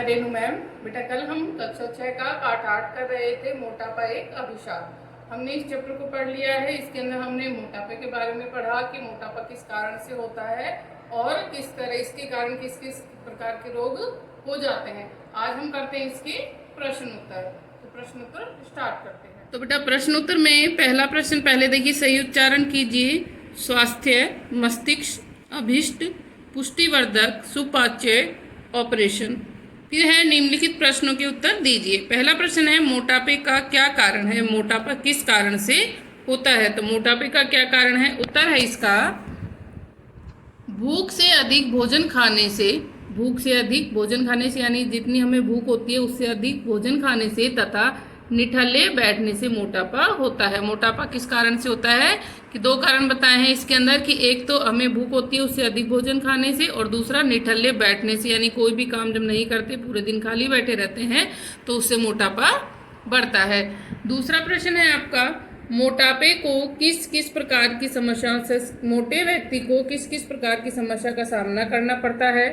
Renu ma'am. बेटा कल हम कक्षा 6 का पाठ 8 कर रहे थे, मोटापा एक अभिशाप। हमने इस चैप्टर को पढ़ लिया है। इसके अंदर हमने मोटापे के बारे में पढ़ा कि मोटापा किस कारण से होता है और किस तरह इसके कारण किस किस प्रकार के रोग हो जाते हैं। आज हम करते हैं इसके प्रश्न उत्तर। तो प्रश्न उत्तर स्टार्ट करते हैं। तो बेटा प्रश्न उत्तर में पहला प्रश्न पहले देखिए, सही उच्चारण कीजिए। स्वास्थ्य, मस्तिष्क, अभिष्ट, पुष्टिवर्धक, सुपाच्य, ऑपरेशन। फिर है निम्नलिखित प्रश्नों के उत्तर दीजिए। पहला प्रश्न है मोटापे का क्या कारण है, मोटापा किस कारण से होता है। तो मोटापे का क्या कारण है, उत्तर है इसका भूख से अधिक भोजन खाने से। भूख से अधिक भोजन खाने से यानी जितनी हमें भूख होती है उससे अधिक भोजन खाने से तथा निठल्ले बैठने से मोटापा होता है। मोटापा किस कारण से होता है कि दो कारण बताए हैं इसके अंदर कि एक तो हमें भूख होती है उससे अधिक भोजन खाने से, और दूसरा निठल्ले बैठने से यानी कोई भी काम जब नहीं करते पूरे दिन खाली बैठे रहते हैं तो उससे मोटापा बढ़ता है। दूसरा प्रश्न है आपका, मोटापे को किस किस प्रकार की समस्याओं से, मोटे व्यक्ति को किस किस प्रकार की समस्या का सामना करना पड़ता है।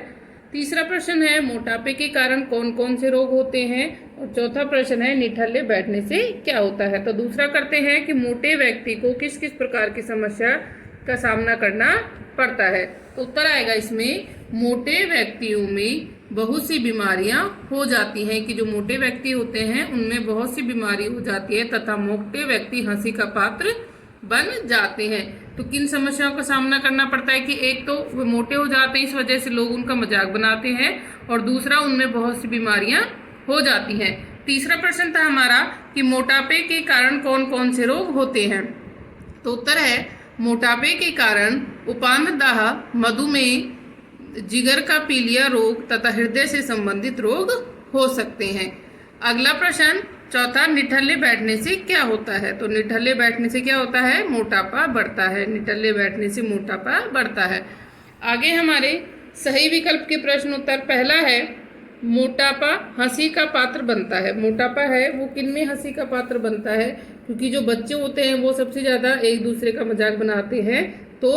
तीसरा प्रश्न है मोटापे के कारण कौन कौन से रोग होते हैं, और चौथा प्रश्न है निठल्ले बैठने से क्या होता है। तो दूसरा करते हैं कि मोटे व्यक्ति को किस किस प्रकार की समस्या का सामना करना पड़ता है। तो उत्तर आएगा इसमें, मोटे व्यक्तियों में बहुत सी बीमारियां हो जाती हैं, कि जो मोटे व्यक्ति होते हैं उनमें बहुत सी बीमारी हो जाती है तथा मोटे व्यक्ति हंसी का पात्र बन जाते हैं। तो किन समस्याओं का सामना करना पड़ता है कि एक तो वो मोटे हो जाते हैं, इस वजह से लोग उनका मजाक बनाते हैं, और दूसरा उनमें बहुत सी बीमारियां हो जाती हैं। तीसरा प्रश्न था हमारा कि मोटापे के कारण कौन कौन से रोग होते हैं। तो उत्तर है मोटापे के कारण उपानदाह, मधुमेह, जिगर का पीलिया रोग तथा हृदय से संबंधित रोग हो सकते हैं। अगला प्रश्न चौथा, निठल्ले बैठने से क्या होता है। तो निठल्ले बैठने से क्या होता है, मोटापा बढ़ता है। निठल्ले बैठने से मोटापा बढ़ता है। आगे हमारे सही विकल्प के प्रश्न उत्तर, पहला है मोटापा हंसी का पात्र बनता है। मोटापा है वो किन में हंसी का पात्र बनता है, क्योंकि जो बच्चे होते हैं वो सबसे ज़्यादा एक दूसरे का मजाक बनाते हैं, तो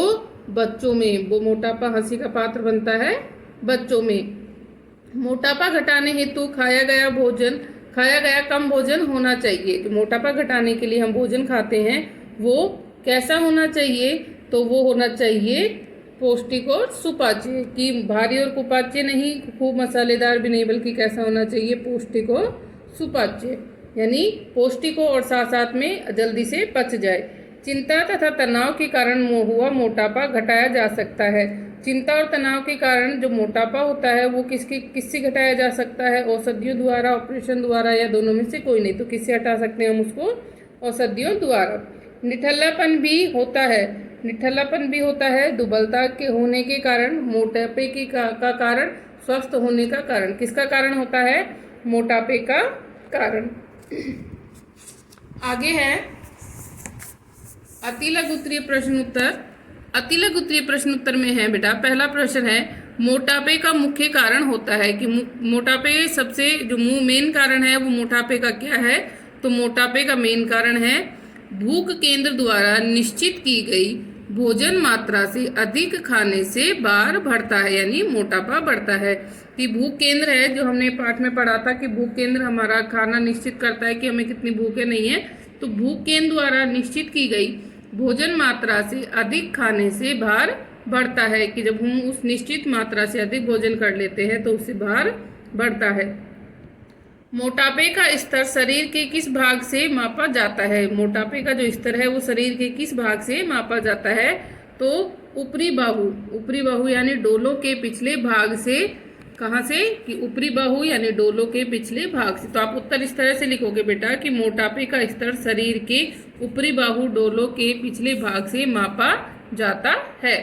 बच्चों में वो मोटापा हंसी का पात्र बनता है बच्चों में। मोटापा घटाने हेतु खाया गया कम भोजन होना चाहिए। कि मोटापा घटाने के लिए हम भोजन खाते हैं वो कैसा होना चाहिए, तो वो होना चाहिए पौष्टिक और सुपाच्य। कि भारी और कुपाच्य नहीं, खूब मसालेदार भी नहीं, बल्कि कैसा होना चाहिए, पौष्टिक और सुपाच्य, यानी पौष्टिक हो और साथ साथ में जल्दी से पच जाए। चिंता तथा तनाव के कारण हुआ मोटापा घटाया जा सकता है। चिंता और तनाव के कारण जो मोटापा होता है वो किससे घटाया जा सकता है, औषधियों द्वारा, ऑपरेशन द्वारा, या दोनों में से कोई नहीं। तो किससे हटा सकते हैं हम उसको, औषधियों द्वारा। निठल्लापन भी होता है, निठल्लापन भी होता है दुबलता के होने के कारण। मोटापे की का कारण स्वस्थ होने का कारण, किसका कारण होता है, मोटापे का कारण। आगे है अतिलघु उत्तरीय प्रश्न उत्तर। अतिलघु उत्तरीय प्रश्न उत्तर में है बेटा, पहला प्रश्न है मोटापे का मुख्य कारण होता है। कि मोटापे सबसे जो मेन कारण है वो मोटापे का क्या है, तो मोटापे का मेन कारण है भूख केंद्र द्वारा निश्चित की गई भोजन मात्रा से अधिक खाने से भार बढ़ता है, यानी मोटापा बढ़ता है। कि भूख केंद्र है, जो हमने पाठ में पढ़ा था कि भूख केंद्र हमारा खाना निश्चित करता है कि हमें कितनी भूख है नहीं है। तो भूख केंद्र द्वारा निश्चित की गई भोजन मात्रा से अधिक खाने से भार बढ़ता है। कि जब हम उस निश्चित मात्रा से अधिक भोजन कर लेते हैं तो उससे भार बढ़ता है। मोटापे का स्तर शरीर के किस भाग से मापा जाता है। मोटापे का जो स्तर है वो शरीर के किस भाग से मापा जाता है, तो ऊपरी बाहु यानी डोलों के पिछले भाग से। कहाँ से, कि ऊपरी बाहु यानी डोलों के पिछले भाग से। तो आप उत्तर इस तरह से लिखोगे बेटा कि मोटापे का स्तर शरीर के ऊपरी बाहु डोलों के पिछले भाग से मापा जाता है।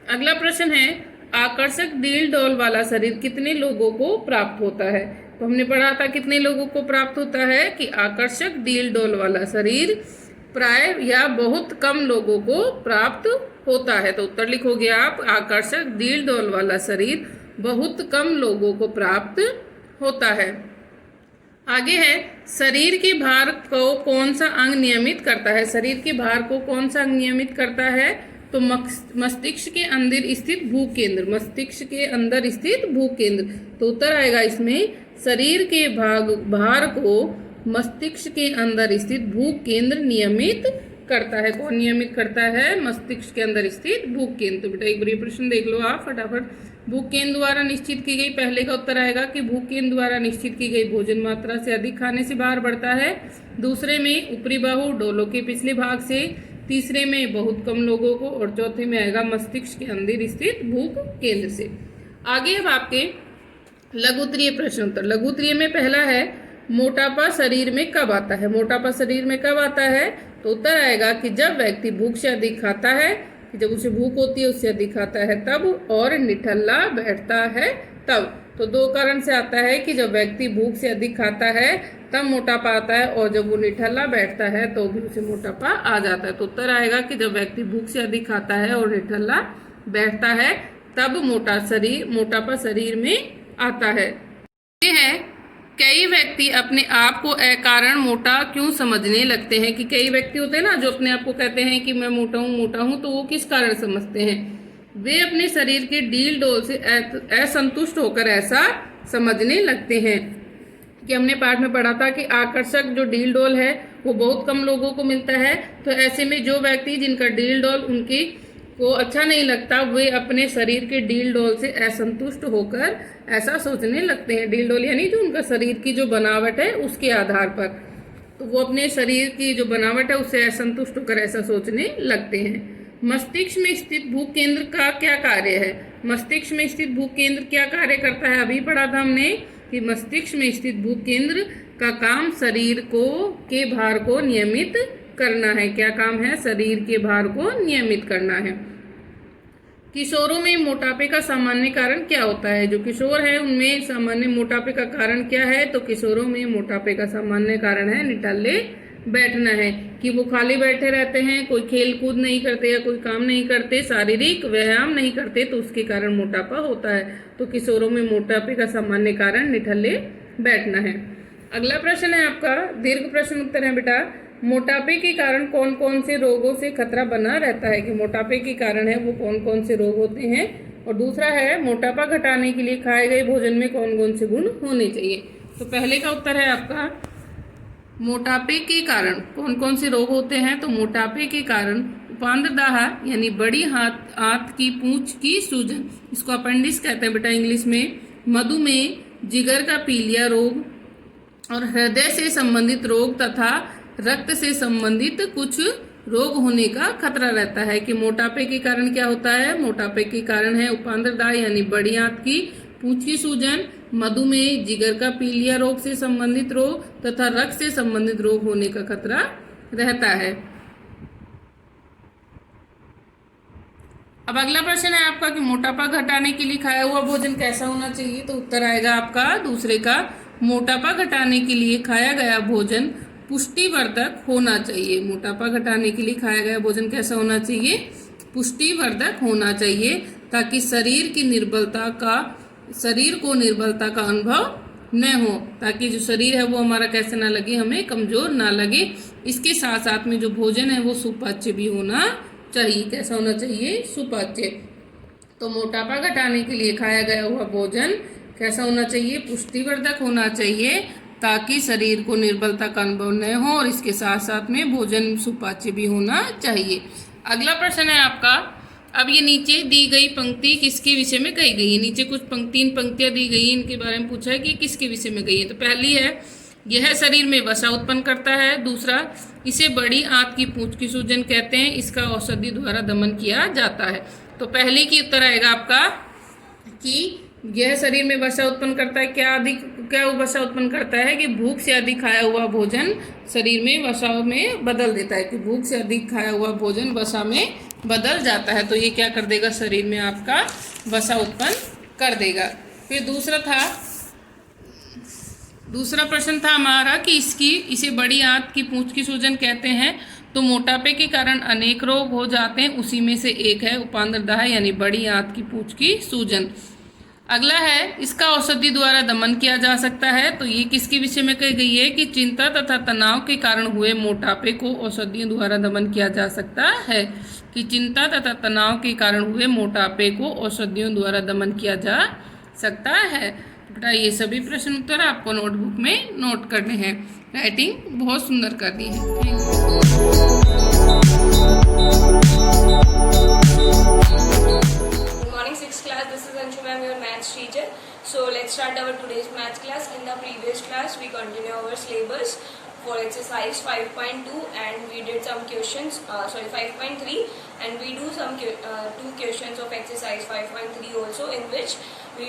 अगला प्रश्न है आकर्षक डील डोल वाला शरीर कितने लोगों को प्राप्त होता है। तो हमने पढ़ा था कितने लोगों को प्राप्त होता है कि आकर्षक डील डोल वाला शरीर प्राय या बहुत कम लोगों को प्राप्त होता है। तो उत्तर लिखोगे आप, आकर्षक डील डोल वाला शरीर बहुत कम लोगों को प्राप्त होता है। आगे है शरीर के भार को कौन सा अंग नियमित करता है। शरीर के भार को कौन सा अंग नियमित करता है, तो मस्तिष्क के अंदर स्थित भूख केंद्र, मस्तिष्क के अंदर स्थित भूख केंद्र। तो उत्तर आएगा इसमें शरीर के भार को मस्तिष्क के अंदर स्थित भूख केंद्र नियमित करता है। कौन नियमित करता है? मस्तिष्क के अंदर स्थित भूख केंद्र। तो बेटा एक बार ये प्रश्न देख लो आप फटाफट। भूख केंद्र द्वारा निश्चित की गई, पहले का उत्तर आएगा कि भूख केंद्र द्वारा निश्चित की गई भोजन मात्रा से अधिक खाने से भार बढ़ता है। दूसरे में ऊपरी बाहु डोलों के पिछले भाग से, तीसरे में बहुत कम लोगों को, और चौथे में आएगा मस्तिष्क के अंदर स्थित भूख केंद्र से। आगे अब आपके लघुत्तरीय प्रश्न उत्तर। लघुत्तरीय में पहला है मोटापा शरीर में कब आता है? मोटापा शरीर में कब आता है? तो उत्तर आएगा कि जब व्यक्ति भूख से अधिक खाता है, जब उसे भूख होती है उससे अधिक खाता है तब, और निठल्ला बैठता है तब। तो दो कारण से आता है कि जब व्यक्ति भूख से अधिक खाता है तब मोटापा आता है, और जब वो निठल्ला बैठता है तो भी उसे मोटापा आ जाता है। तो उत्तर आएगा कि जब व्यक्ति भूख से अधिक खाता है और निठल्ला बैठता है तब मोटापा शरीर में आता है। ये है कई व्यक्ति अपने आप को अकारण मोटा क्यों समझने लगते हैं। कि कई व्यक्ति होते हैं ना जो अपने आप को कहते हैं कि मैं मोटा हूँ, तो वो किस कारण समझते हैं? वे अपने शरीर के डील डोल से असंतुष्ट होकर ऐसा समझने लगते हैं। कि हमने पाठ में पढ़ा था कि आकर्षक जो डील डोल है वो बहुत कम लोगों को मिलता है। तो ऐसे में जो व्यक्ति जिनका डील डोल उनकी को अच्छा नहीं लगता, वे अपने शरीर के डील डोल से असंतुष्ट होकर ऐसा सोचने लगते हैं। डील डोल यानी जो उनका शरीर की जो बनावट है उसके आधार पर, तो वो अपने शरीर की जो बनावट है उससे असंतुष्ट होकर ऐसा सोचने लगते हैं। मस्तिष्क में स्थित भूख केंद्र का क्या कार्य है? मस्तिष्क में स्थित भूख केंद्र क्या कार्य करता है? अभी पढ़ा था हमने कि मस्तिष्क में स्थित भूख केंद्र का काम शरीर के भार को नियमित करना है। क्या काम है? शरीर के भार को नियमित करना है। किशोरों में मोटापे का सामान्य कारण क्या होता है? जो किशोर है उनमें सामान्य मोटापे का कारण क्या है? तो किशोरों में मोटापे का सामान्य कारण है निठल्ले बैठना है। कि वो खाली बैठे रहते हैं, कोई खेल कूद नहीं करते या कोई काम नहीं करते, शारीरिक व्यायाम नहीं करते, तो उसके कारण मोटापा होता है। तो किशोरों में मोटापे का सामान्य कारण निठल्ले बैठना है। अगला प्रश्न है आपका दीर्घ प्रश्न उत्तर है बेटा। मोटापे के कारण कौन कौन से रोगों से खतरा बना रहता है? कि मोटापे के कारण है वो कौन कौन से रोग होते हैं। और दूसरा है मोटापा घटाने के लिए खाए गए भोजन में कौन कौन से गुण होने चाहिए। तो पहले का उत्तर है आपका मोटापे के कारण कौन कौन से रोग होते हैं। तो मोटापे के कारण उपांद्रदाह यानी बड़ी आंत की पूंछ की सूजन, इसको अपेंडिक्स कहते हैं बेटा इंग्लिश में, मधुमेह, जिगर का पीलिया रोग और हृदय से संबंधित रोग तथा रक्त से संबंधित कुछ रोग होने का खतरा रहता है। कि मोटापे के कारण क्या होता है? मोटापे के कारण है उपांद्रदाह यानी बड़ी आंत की पूंछ की सूजन, मधुमेह, जिगर का पीलिया रोग से संबंधित रोग तथा रक्त से संबंधित रोग होने का खतरा रहता है। अब अगला प्रश्न है आपका कि मोटापा घटाने के लिए खाया हुआ भोजन कैसा होना चाहिए। तो उत्तर आएगा आपका दूसरे का, मोटापा घटाने के लिए खाया गया भोजन पुष्टिवर्धक होना चाहिए। मोटापा घटाने के लिए खाया गया भोजन कैसा होना चाहिए? पुष्टिवर्धक होना चाहिए, ताकि शरीर को निर्बलता का अनुभव न हो, ताकि जो शरीर है वो हमारा कैसे ना लगे, हमें कमजोर ना लगे। इसके साथ साथ में जो भोजन है वो सुपाच्य भी होना चाहिए। कैसा होना चाहिए? सुपाच्य। तो मोटापा घटाने के लिए खाया गया हुआ भोजन कैसा होना चाहिए? पुष्टिवर्धक होना चाहिए, ताकि शरीर को निर्बलता का अनुभव न हो, और इसके साथ साथ में भोजन सुपाच्य भी होना चाहिए। अगला प्रश्न है आपका, अब ये नीचे दी गई पंक्ति किसके विषय में कही गई है? नीचे कुछ तीन पंक्तियां दी गई हैं, इनके बारे में पूछा है कि किसके विषय में गई है। तो पहली है यह शरीर में वसा उत्पन्न करता है। दूसरा, इसे बड़ी आंत की पूंछ की सूजन कहते हैं, इसका औषधि द्वारा दमन किया जाता है। तो पहले की उत्तर आएगा आपका कि यह शरीर में वसा उत्पन्न करता है। क्या वसा उत्पन्न करता है? कि भूख से अधिक खाया हुआ भोजन शरीर में वसा में बदल देता है। कि भूख से अधिक खाया हुआ भोजन वसा में बदल जाता है, तो ये क्या कर देगा? शरीर में आपका वसा उत्पन्न कर देगा। फिर दूसरा प्रश्न था हमारा कि इसे बड़ी आंत की पूंछ की सूजन कहते हैं। तो मोटापे के कारण अनेक रोग हो जाते हैं, उसी में से एक है उपांद्रदाह यानी बड़ी आंत की पूंछ की सूजन। अगला है इसका औषधि द्वारा दमन किया जा सकता है। तो ये किसके विषय में कही गई है? कि चिंता तथा तनाव के कारण हुए मोटापे को औषधियों द्वारा दमन किया जा सकता है। कि चिंता तथा तनाव के कारण हुए मोटापे को औषधियों द्वारा दमन किया जा सकता है। बेटा ये सभी प्रश्न उत्तर आपको नोटबुक में नोट करने हैं। राइटिंग बहुत सुंदर कर दी है। Good morning, 6th class. This is Anshu ma'am, your maths teacher. So let's start our today's maths class. In the previous class, we continue our syllabus for exercise 5.2, and we did some questions. 5.3, and we do some two questions of exercise 5.3 also, in which we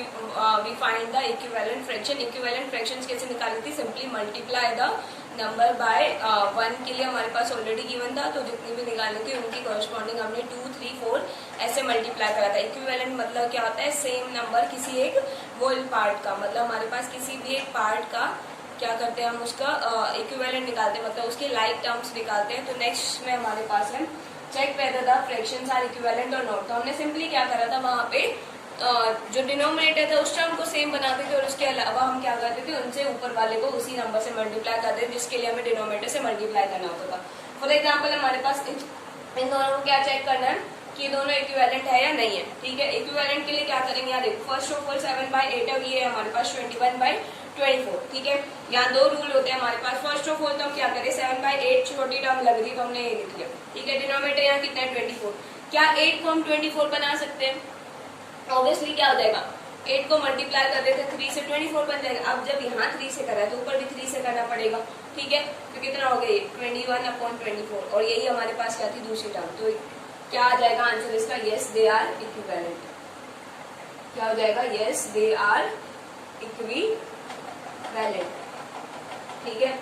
find the equivalent fraction. Equivalent fractions कैसे निकाली थी? Simply multiply the number by 1 के लिए हमारे पास already given था, तो जितनी भी निकाली थी उनकी कॉरस्पॉन्डिंग हमने 2, 3, 4 ऐसे मल्टीप्लाई करा था। इक्विवेलेंट मतलब क्या होता है? सेम नंबर किसी एक होल पार्ट का, मतलब हमारे पास किसी भी एक पार्ट का क्या करते हैं हम उसका इक्विवेलेंट निकालते हैं, मतलब उसके लाइक टर्म्स निकालते हैं। तो नेक्स्ट में हमारे पास है check whether the fractions are equivalent और नॉट। तो हमने सिंपली क्या करा था, वहाँ पे जो डिनोमिनेटर था उस टर्म को सेम बनाते थे, और उसके अलावा हम क्या करते थे, उनसे ऊपर वाले को उसी नंबर से मल्टीप्लाई करते थे, जिसके लिए हमें डिनोमिनेटर से मल्टीप्लाई करना होता था। फॉर एग्जाम्पल हमारे पास इन दोनों को क्या चेक करना है कि ये दोनों इक्विवेलेंट है या नहीं है। ठीक है, इक्विवेलेंट के लिए क्या करेंगे, यहाँ देखो फर्स्ट ऑफ ऑल 7/8 है, ये हमारे पास 21/24। ठीक है, यहाँ दो रूल होते हैं हमारे पास। फर्स्ट ऑफ ऑल तो हम क्या करें, 7/8 छोटी टर्म लग रही तो हमने ये लिख लिया। ठीक है, डिनोमिनेटर यहाँ कितना है 24। क्या 8 को हम 24 बना सकते हैं? ऑब्वियसली क्या हो जाएगा, 8 को मल्टीप्लाई कर देते 3 से 24 बन जाएगा। अब जब यहाँ 3 से करा है तो ऊपर भी 3 से करना पड़ेगा। ठीक है, तो कितना हो गया 21/24, और यही हमारे पास क्या थी दूसरी टर्म। तो क्या आ जाएगा आंसर इसका? Yes they are equivalent. क्या हो जाएगा? Yes they are equivalent. ठीक है,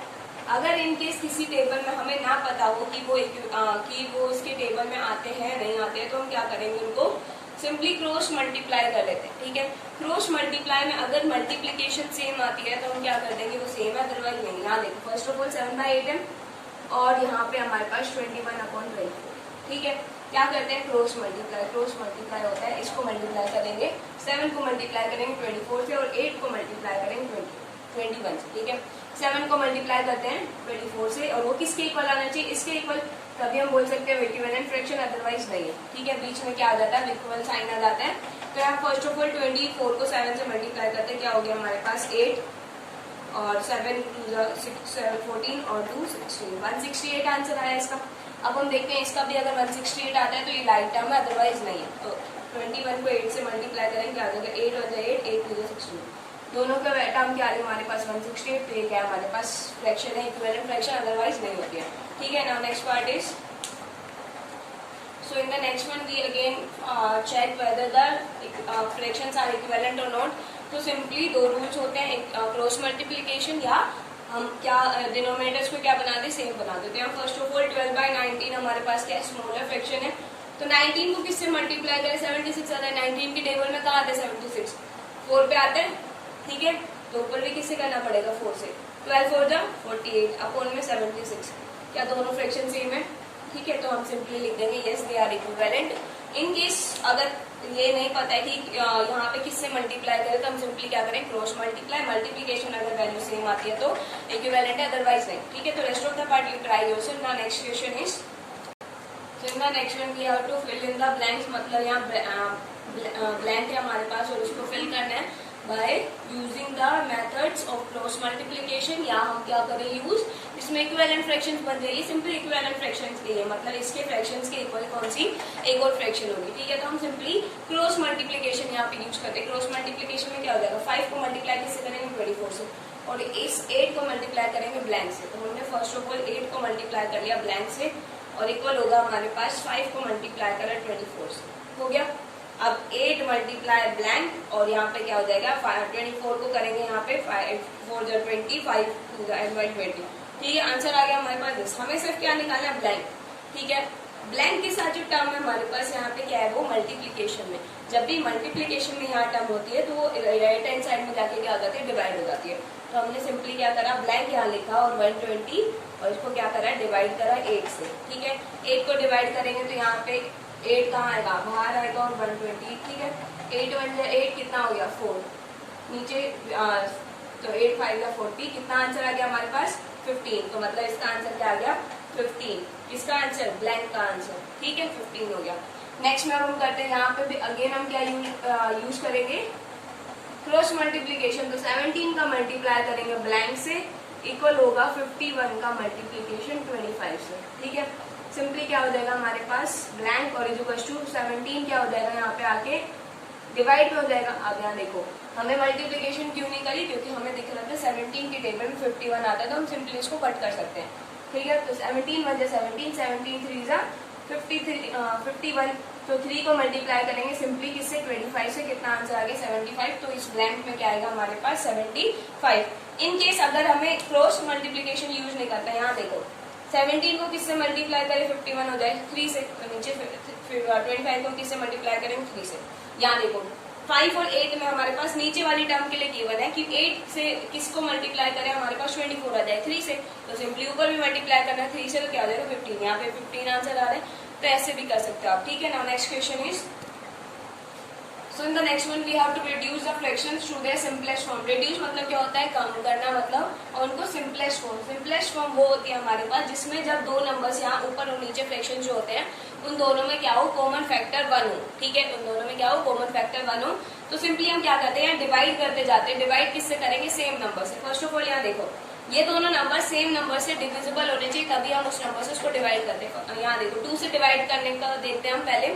अगर इनकेस किसी टेबल में हमें ना पता हो कि वो इसके टेबल में आते हैं नहीं आते हैं, तो हम क्या करेंगे, उनको सिंपली क्रॉस मल्टीप्लाई कर लेते हैं। ठीक है, क्रॉस मल्टीप्लाई में अगर मल्टीप्लीकेशन सेम आती है तो हम क्या कर देंगे, वो सेम है, अदरवाइज नहीं। यहाँ देखो फर्स्ट ऑफ ऑल 7/8 है, और यहाँ पे हमारे पास 21/24। ठीक है, क्या करते हैं, क्रॉस मल्टीप्लाई। क्रॉस मल्टीप्लाई होता है, इसको मल्टीप्लाई करेंगे 7 को मल्टीप्लाई करेंगे 24 से, और 8 को मल्टीप्लाई करेंगे 21 से। ठीक है, 7 को मल्टीप्लाई करते हैं 24 से, और वो किसके इक्वल आना चाहिए, इसके इक्वल, तभी हम बोल सकते हैं इक्विवेलेंट फ्रैक्शन, अदरवाइज नहीं है। ठीक है, बीच में क्या आ जाता है, इक्वल साइन आ जाता है। तो यहाँ फर्स्ट ऑफ ऑल 24 को 7 से मल्टीप्लाई करते हैं, क्या हो गया हमारे पास 8, और 7 2 6 14 और 2 16, 168 आंसर आया इसका। अब हम देखते हैं इसका भी, अगर 168 आता है तो ये लाइक टर्म है, अदरवाइज नहीं है। तो 21 को 8 से मल्टीप्लाई करेंगे, क्या आ जाएगा 8 हो जाए 8, 8 2 16, दोनों का टर्म क्या आ रही है हमारे पास 168। तो ये क्या है हमारे पास फ्रैक्शन है, इक्विवेलेंट फ्रैक्शन, अदरवाइज नहीं होती है। ठीक है, now next part is, so in the next one we again check whether the fractions are equivalent or not। तो सिंपली दो रूल्स होते हैं, क्रॉस मल्टीप्लीकेशन, या हम क्या डिनोमिनेटर्स को क्या बना दे, सेम बना देते हैं। फर्स्ट ऑफ ऑल 12/19 हमारे पास क्या स्मॉलर फ्रैक्शन है, तो 19 को किससे मल्टीप्लाई करें, 76 आता है। 19 के टेबल में कहाँ आते हैं 76, 4 पे आते हैं। ठीक है, तो ऊपर भी किससे करना पड़ेगा 4 से। 12 4 जा 48 अपॉन में 76, क्या दोनों फ्रैक्शन सेम है? ठीक है, तो हम सिंपली लिख देंगे yes they are equivalent. In case अगर ये नहीं पता है कि यहाँ पे किससे मल्टीप्लाई करें, तो हम सिंपली क्या करें, क्रॉस मल्टीप्लाई। मल्टीप्लिकेशन अगर वैल्यू सेम आती है तो इक्विवेलेंट है, अदरवाइज नहीं। ठीक है, तो rest of the part you try yourself. Now next question is, so in the next one we have to fill in the blanks, मतलब यहाँ ब्लैंक है हमारे पास और उसको फिल करना है by using the methods of cross multiplication. या हम क्या करें यूज, इसमें इक्विवेलेंट फ्रैक्शंस बन जाएगी। सिंपली इक्विवेलेंट फ्रैक्शंस के लिए मतलब इसके फ्रैक्शंस के इक्वल कौन सी एक और फ्रैक्शन होगी। ठीक है, तो हम सिंपली क्रॉस मल्टीप्लिकेशन यहाँ पे यूज करते हैं। क्रॉस मल्टीप्लिकेशन में क्या हो जाएगा, 5 को मल्टीप्लाई किससे करेंगे 24 से, और इस 8 को मल्टीप्लाई करेंगे ब्लैंक से। तो हमने फर्स्ट ऑफ ऑल 8 को मल्टीप्लाई कर लिया ब्लैंक से, और इक्वल होगा हमारे पास 5 को मल्टीप्लाई करा 24 से, हो गया। अब 8 मल्टीप्लाई ब्लैंक, और यहाँ पे क्या हो जाएगा 24 को करेंगे यहाँ पे 5 4 जा 20, 5 2 जा 20। ठीक है, आंसर आ गया हमारे पास 10। हमें सिर्फ क्या निकालना है, ब्लैंक। ठीक है, ब्लैंक के साथ जो टर्म है हमारे पास यहाँ पे क्या है, वो मल्टीप्लीकेशन में। जब भी मल्टीप्लीकेशन में यहाँ टर्म होती है तो वो राइट हैंड साइड में जाके क्या हो जाती है, डिवाइड हो जाती है। तो हमने सिंपली क्या करा, ब्लैंक यहाँ लिखा और 120, और इसको क्या करा, डिवाइड करा 8 से। ठीक है, 8 को डिवाइड करेंगे तो यहाँ पे 8 कहाँ आएगा, बाहर आएगा, और 120। ठीक है, 8 1 8 कितना हो गया 4, नीचे तो 8 5 40, कितना आंसर आ गया हमारे पास 15। तो मतलब इसका आंसर क्या आ गया 15। इसका आंसर ब्लैंक का आंसर, ठीक है 15 हो गया। नेक्स्ट में हम करते हैं यहाँ पे भी अगेन हम क्या यूज करेंगे, क्रॉस मल्टीप्लीकेशन। तो 17 का मल्टीप्लाई करेंगे ब्लैंक से इक्वल होगा 51 का मल्टीप्लीकेशन 25 से, ठीक है। सिंपली क्या हो जाएगा हमारे पास ब्लैंक और इक्वल्स टू 17 क्या हो जाएगा यहाँ पे आके डिवाइड में हो जाएगा। अब यहाँ देखो हमें मल्टीप्लीकेशन क्यों नहीं करी, क्योंकि हमें दिख रहा था 17 की टेबल में 51 आता है, तो हम सिंपली इसको कट कर सकते हैं, ठीक है। तो 17 1 17, 17 3 जा 51, तो 3 को मल्टीप्लाई करेंगे सिंपली किससे 25 से, कितना आंसर आ गया 75। तो इस ब्लैंक में क्या आएगा हमारे पास 75। इन केस अगर हमें क्रॉस मल्टीप्लीकेशन यूज नहीं करता, यहाँ देखो 17 को किससे मल्टीप्लाई करें 51 हो जाए 3 से, तो नीचे 25 को किससे मल्टीप्लाई करेंगे 3 से। यहाँ देखो 5 और 8 में हमारे पास नीचे वाली टर्म के लिए गिवन है कि 8 से किसको मल्टीप्लाई करें, हमारे पास 24 आ जाए 3 से, तो सिंपली ऊपर भी मल्टीप्लाई करना है 3 से, तो क्या आ जाएगा 15। यहाँ पे 15 आंसर आ रहा है, तो ऐसे भी कर सकते हो आप, ठीक है ना। Next question is, so in the next one we have to reduce the fractions to their simplest form. Reduce मतलब क्या होता है, कम करना मतलब, और उनको सिंपलेस्ट फॉर्म। सिंपलेस्ट फॉर्म वो होती है हमारे पास जिसमें जब दो नंबर्स यहाँ ऊपर और नीचे फ्रैक्शन जो होते हैं उन दोनों में क्या हो कॉमन फैक्टर 1 हो, ठीक है। उन दोनों में क्या हो कॉमन फैक्टर 1 हो, तो सिंपली हम क्या करते हैं डिवाइड करते जाते हैं। डिवाइड किससे करेंगे, सेम नंबर से। फर्स्ट ऑफ ऑल यहाँ देखो ये दोनों नंबर सेम नंबर से डिविजिबल होने चाहिए, तभी हम उस नंबर से उसको डिवाइड करते हैं। यहाँ देखो 2 से डिवाइड करने का देखते हैं हम पहले,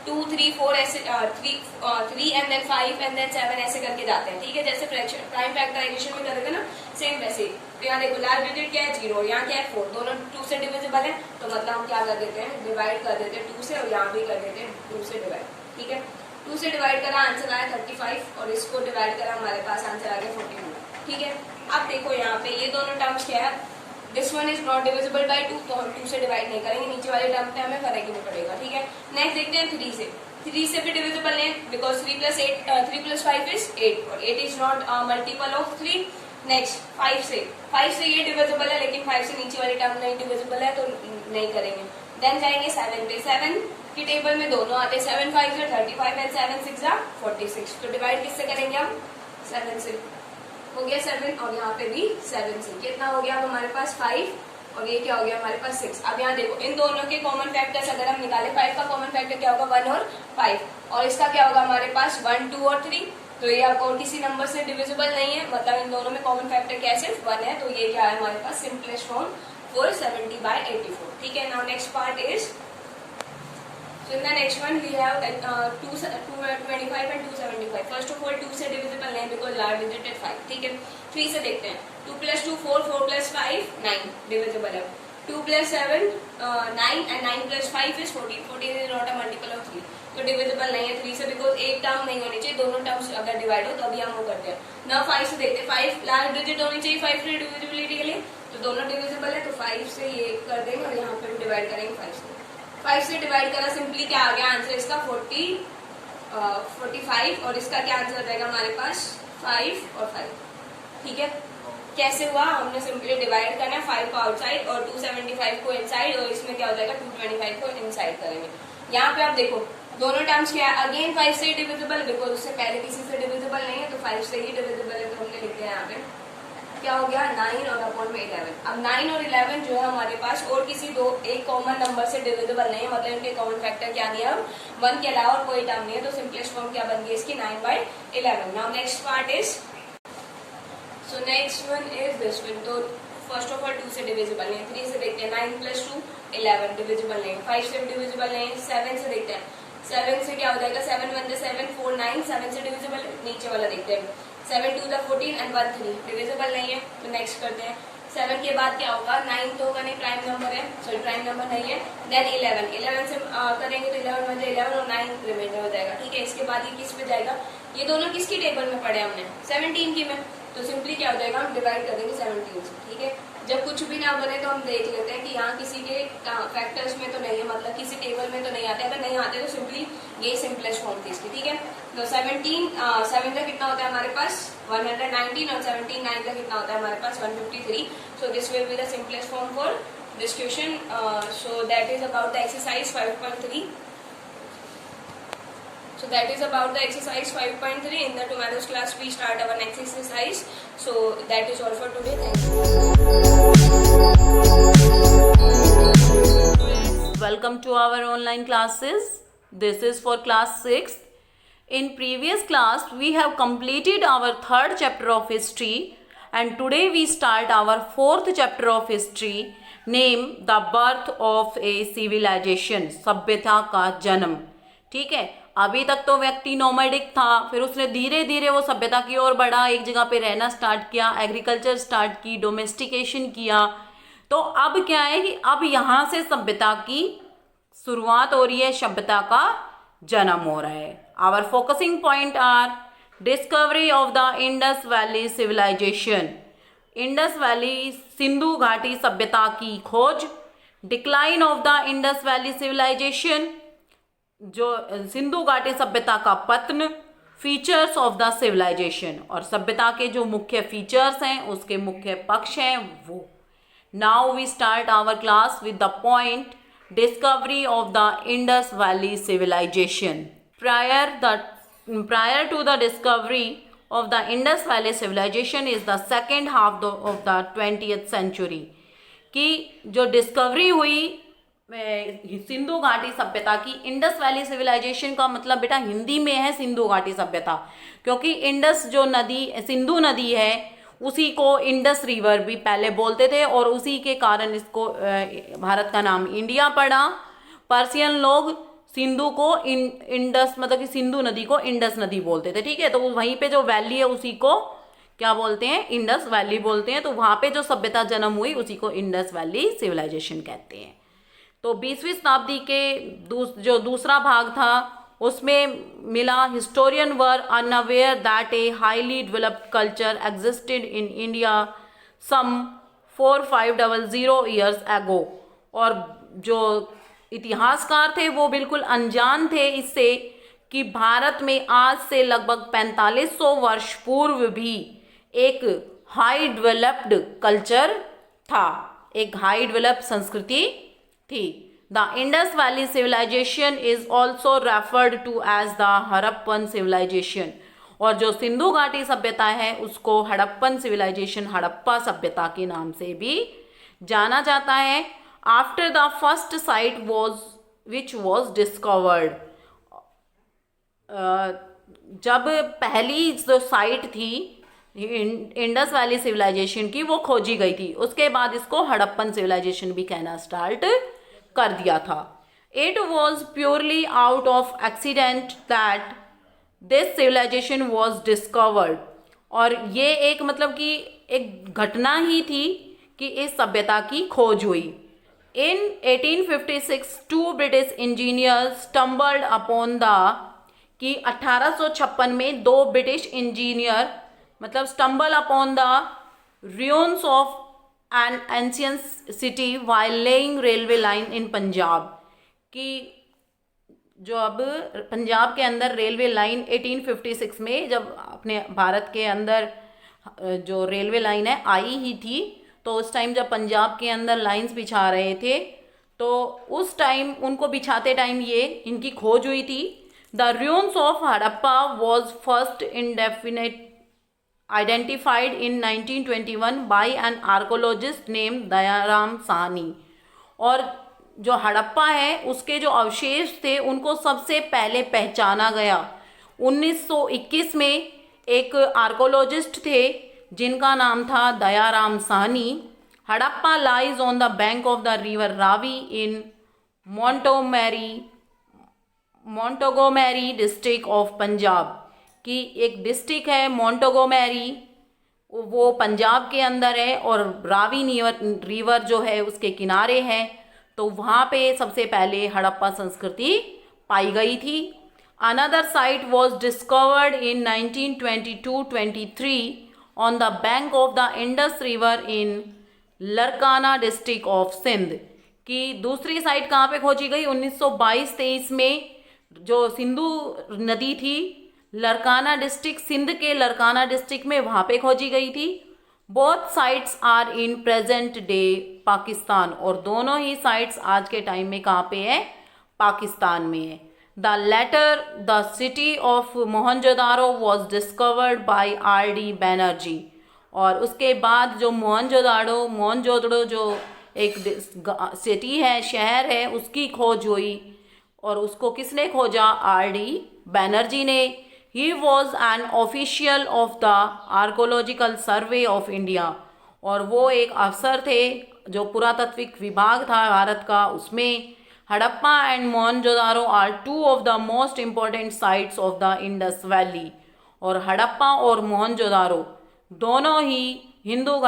2 3 4 ऐसे 3 एंड देन 5 एंड देन 7 ऐसे करके जाते हैं, ठीक है। जैसे फ्रैक्शन प्राइम फैक्टराइजेशन में करेंगे ना सेम वैसे। तो यहाँ देखो लार्ज डिजिट क्या है 0, यहाँ क्या है 4, दोनों 2 से डिविजिबल है, तो मतलब हम क्या कर देते हैं डिवाइड कर देते हैं 2 से, और यहाँ भी कर देते हैं 2 से डिवाइड, ठीक है। 2 से डिवाइड करा आंसर आया 35, और इसको डिवाइड करा हमारे पास आंसर आ गया 41, ठीक है। अब देखो यहाँ पे ये दोनों टर्म्स क्या है, this one is not divisible by 2, तो हम 2 से डिवाइड नहीं करेंगे, नीचे वाले टर्म पे हमें फर्क ही नहीं पड़ेगा, ठीक है। नेक्स्ट देखते हैं 3 से। 3 से भी डिविजिबल है बिकॉज 3 + 5 इज 8, और 8 is not multiple of 3। Next 5 से ये डिविजिबल है, लेकिन 5 से नीचे वाली टर्म नहीं डिविजिबल है, तो नहीं करेंगे। देन जाएंगे 7 पे। 7 की टेबल में दोनों आते हैं, 7 5 जा 35 एंड 7 6 जा 46, तो डिवाइड किससे करेंगे हम 7 से, हो गया 7, और यहाँ पे भी 7 से कितना हो गया अब हमारे पास 5, और ये क्या हो गया हमारे पास 6। अब यहाँ देखो इन दोनों के कॉमन फैक्टर्स अगर हम निकाले, 5 का कॉमन फैक्टर क्या होगा 1 और 5, और इसका क्या होगा हमारे पास 1 2 और 3, तो ये आपको और किसी नंबर से डिविजिबल नहीं है, मतलब इन दोनों में कॉमन फैक्टर क्या है सिर्फ 1 है, तो ये क्या है हमारे पास सिंपलेस्ट फॉर्म 470/84, ठीक है। Now next part is, so in the next one we have 225 and 275. first of all 2 से डिविजिबल नहीं because large digit है 5, ठीक है। 3 से देखते हैं, 2 + 2 4, 4 + 5 9 डिविजिबल है। 2 + 7 9 and 9 + 5 is 14, 14 is not a multiple of 3, तो डिविजिबल नहीं है 3 से बिकॉज एक टर्म नहीं होनी चाहिए, दोनों टर्म्स अगर डिवाइड हो तभी हम वो करते हैं ना। 5 से देखते हैं, 5 लार्ज डिजिट होनी चाहिए 5 की डिविजिबिलिटी के लिए, तो दोनों डिविजिबल है, तो 5 से ये कर देंगे और यहाँ पे भी डिवाइड करेंगे 5 से। 5 से डिवाइड करा सिंपली क्या आ गया आंसर इसका 45, और इसका क्या आंसर आ जाएगा हमारे पास 5 और 5, ठीक है। कैसे हुआ, हमने सिंपली डिवाइड करना है 5 को आउटसाइड और 275 को इनसाइड, और इसमें क्या हो जाएगा 225 को इनसाइड करेंगे। यहाँ पे आप देखो दोनों टर्म्स क्या है, अगेन 5 से डिविजिबल बिकॉज उससे पहले किसी से डिविजिबल नहीं है, तो 5 से ही डिविजिबल है, तो हमने लिख दिया यहाँ पे क्या हो गया 9 और अपॉन में 11। अब 9 और 11 जो है हमारे पास और किसी एक कॉमन नंबर से डिविजिबल नहीं है, मतलब इनके कॉमन फैक्टर क्या नहीं है, 1 के अलावा और कोई टर्म नहीं है, तो सिंपलेस्ट फॉर्म क्या बन गई इसकी 9/11। Now next part is, so next one is this one. तो फर्स्ट ऑफ ऑल 2 से डिविजिबल नहीं है। 3 से देखते हैं, 9 + 2 11 डिविजिबल नहीं है। 5 से डिविजिबल नहीं है। 7 से देखते हैं, 7 से क्या हो जाएगा 7 1 7 4 9, 7 से डिविजिबल, नीचे वाला देखते हैं 7 2 14 एंड 1 3 डिविजिबल नहीं है, तो नेक्स्ट करते हैं। 7 के बाद क्या होगा 9 तो होगा नहीं, प्राइम नंबर है, सॉरी प्राइम नंबर नहीं है। देन 11 से करेंगे तो 11 1 11 और 9 रिमाइंडर हो जाएगा, ठीक है। इसके बाद ये किस पे जाएगा, ये दोनों किसकी टेबल में पढ़े हमने 17 की में, तो सिंपली क्या हो जाएगा हम डिवाइड कर देंगे 17 से, ठीक है। जब कुछ भी ना बने तो हम देख लेते हैं कि यहाँ किसी के फैक्टर्स में तो नहीं है, मतलब किसी टेबल में तो नहीं आते, अगर नहीं आते तो सिंपली ये सिंपलेस्ट फॉर्म थी इसकी, ठीक है। तो 17 7 का कितना होता है हमारे पास 119, और 17 9 का कितना होता है हमारे पास 153। So this will be the simplest form for this question. So that is about the exercise 5.3. So that is about the exercise 5.3. In the tomorrow's class we start our next exercise. So that is all for today. Thank you. welcome to our online classes. This is for class 6th. In previous class, we have completed our third chapter of history, and today we start our fourth chapter of history, named The Birth of a Civilization, सभ्यता का जन्म. ठीक है, अभी तक तो व्यक्ति nomadic था, फिर उसने धीरे धीरे वो सभ्यता की ओर बढ़ा, एक जगह पे रहना स्टार्ट किया, एग्रीकल्चर स्टार्ट की, डोमेस्टिकेशन किया. तो अब क्या है कि अब यहाँ से सभ्यता की शुरुआत हो रही है, सभ्यता का जन्म हो रहा है. Our focusing point are discovery of the Indus valley civilization, Indus valley Sindhu घाटी सभ्यता की खोज, decline of the Indus valley civilization, जो सिंधु घाटी सभ्यता का पतन, फीचर्स ऑफ द सिविलाइजेशन, और सभ्यता के जो मुख्य फीचर्स हैं, उसके मुख्य पक्ष हैं वो. Now we start our class with the point discovery of the Indus valley civilization. prior to the discovery of the Indus Valley civilization is the second half of the 20th century. कि जो discovery हुई सिंधु घाटी सभ्यता की, Indus valley civilisation का मतलब बेटा हिंदी में है सिंधु घाटी सभ्यता, क्योंकि इंडस जो नदी सिंधु नदी है उसी को इंडस रिवर भी पहले बोलते थे, और उसी के कारण इसको भारत का नाम इंडिया पड़ा. पर्शियन लोग सिंधु को इंडस मतलब कि सिंधु नदी को इंडस नदी बोलते थे. ठीक है, तो वहीं पे जो वैली है उसी को क्या बोलते हैं, इंडस वैली बोलते हैं. तो वहाँ पे जो सभ्यता जन्म हुई उसी को इंडस वैली सिविलाइजेशन कहते हैं. तो 20वीं शताब्दी के जो दूसरा भाग था उसमें मिला historian were unaware that a highly developed culture existed in India some 4500 years ago. और जो इतिहासकार थे वो बिल्कुल अनजान थे इससे कि भारत में आज से लगभग 4500 वर्ष पूर्व भी एक हाई डेवलप्ड कल्चर था, एक हाई डेवलप्ड संस्कृति थी. The Indus valley civilization is also referred to as the Harappan civilization. और जो सिंधु घाटी सभ्यता है उसको हड़प्पन सिविलाइजेशन, हड़प्पा सभ्यता के नाम से भी जाना जाता है. After the first sight which was discovered, जब पहली जो साइट थी इंडस वैली सिविलाइजेशन की वो खोजी गई थी, उसके बाद इसको हड़प्पन सिविलाइजेशन भी कहना स्टार्ट कर दिया था. It was purely out of accident that this civilization was discovered. और ये एक मतलब कि एक घटना ही थी कि इस सभ्यता की खोज हुई. In 1856, two British engineers stumbled upon the कि 1856 में दो ब्रिटिश इंजीनियर मतलब stumble upon the ruins of an ancient city while laying railway line in Punjab. कि जो अब पंजाब के अंदर रेलवे लाइन 1856 में जब अपने भारत के अंदर जो रेलवे लाइन है आई ही थी, तो उस टाइम जब पंजाब के अंदर लाइंस बिछा रहे थे तो उस टाइम उनको बिछाते टाइम ये इनकी खोज हुई थी. The ruins of Harappa was first indefinite identified in 1921 by an archaeologist name Dayaram Sahni. और जो हड़प्पा है उसके जो अवशेष थे उनको सबसे पहले पहचाना गया 1921 में. एक आर्कोलॉजिस्ट थे जिनका नाम था Dayaram Sahni. Harappa lies on the bank of the river Ravi in Montgomery district of Punjab. की एक डिस्ट्रिक्ट है मोंटोगोमेरी, वो पंजाब के अंदर है, और रावी रिवर जो है उसके किनारे है. तो वहाँ पे सबसे पहले हड़प्पा संस्कृति पाई गई थी. Another site was discovered in 1922-23 on the bank of the Indus River in Larkana district of Sindh. की दूसरी साइट कहाँ पे खोजी गई 1922-23 में, जो सिंधु नदी थी लरकाना डिस्ट्रिक्ट, सिंध के लरकाना डिस्ट्रिक्ट में वहाँ पे खोजी गई थी. Both sites are in present day Pakistan. और दोनों ही साइट्स आज के टाइम में कहाँ पे है, पाकिस्तान में है. The latter the city of Mohenjodaro was discovered by R.D. Banerjee. और उसके बाद जो मोहनजोदड़ो जो एक सिटी है, शहर है, उसकी खोज हुई। और उसको किसने खोजा? आर.डी. बैनर्जी ने। He was an official of the archaeological survey of India, और वो एक अफसर थे जो पुरातात्विक विभाग था भारत का, उसमें। Harappa and Mohenjodaro are two of the most important sites of the Indus valley. और हड़प्पा और मोहनजोदारो दोनों ही सिंधु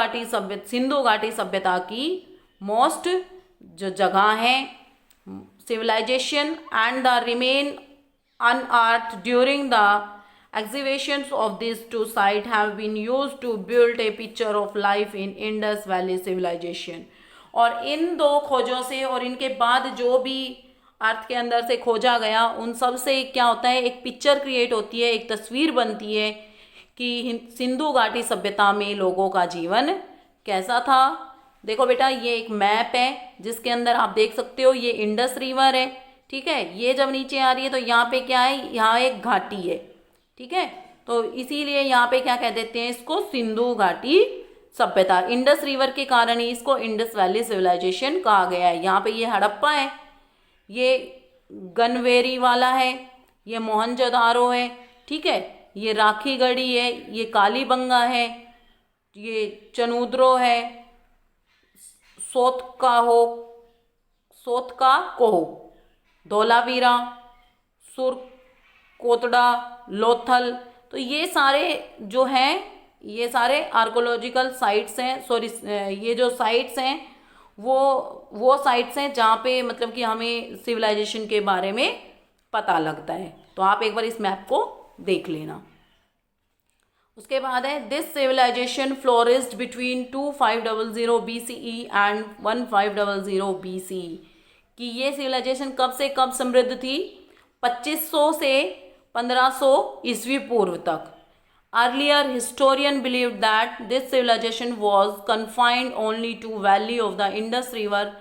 घाटी सभ्यता की मोस्ट जो जगह हैं, civilization, and the remain unearthed during the excavations of these two sites have been used to build a picture of life in Indus Valley civilization। और इन दो खोजों से और इनके बाद जो भी अर्थ के अंदर से खोजा गया, उन सब से क्या होता है, एक पिक्चर क्रिएट होती है, एक तस्वीर बनती है कि सिंधु घाटी सभ्यता में लोगों का जीवन कैसा था। देखो बेटा, ये एक मैप है जिसके अंदर आप देख सकते हो ये इंडस रिवर है, ठीक है। ये जब नीचे आ रही है तो यहाँ पे क्या है, यहाँ एक घाटी है, ठीक है। तो इसीलिए यहाँ पे क्या कह देते हैं इसको, सिंधु घाटी सभ्यता। इंडस रिवर के कारण ही इसको इंडस वैली सिविलाइजेशन कहा गया है। यहाँ पे ये हड़प्पा है, ये गनवेरी वाला है, ये मोहनजोदारो है, ठीक है। ये राखीगढ़ी है, ये कालीबंगा है, ये चनूद्रो है, सोतकाकोह, धोलावीरा, सुरकोटड़ा, लोथल। तो ये सारे जो हैं, ये सारे आर्कोलॉजिकल साइट्स हैं। सॉरी, ये जो साइट्स हैं वो साइट्स हैं जहाँ पे मतलब कि हमें सिविलाइजेशन के बारे में पता लगता है। तो आप एक बार इस मैप को देख लेना। उसके बाद है this civilization flourished between 2500 BCE and 1500 BCE। कि ये सिविलाइजेशन कब से कब समृद्ध थी? 2500 से 1500 ईस्वी पूर्व तक। Earlier historian believe that this civilization was confined only to valley of the Indus river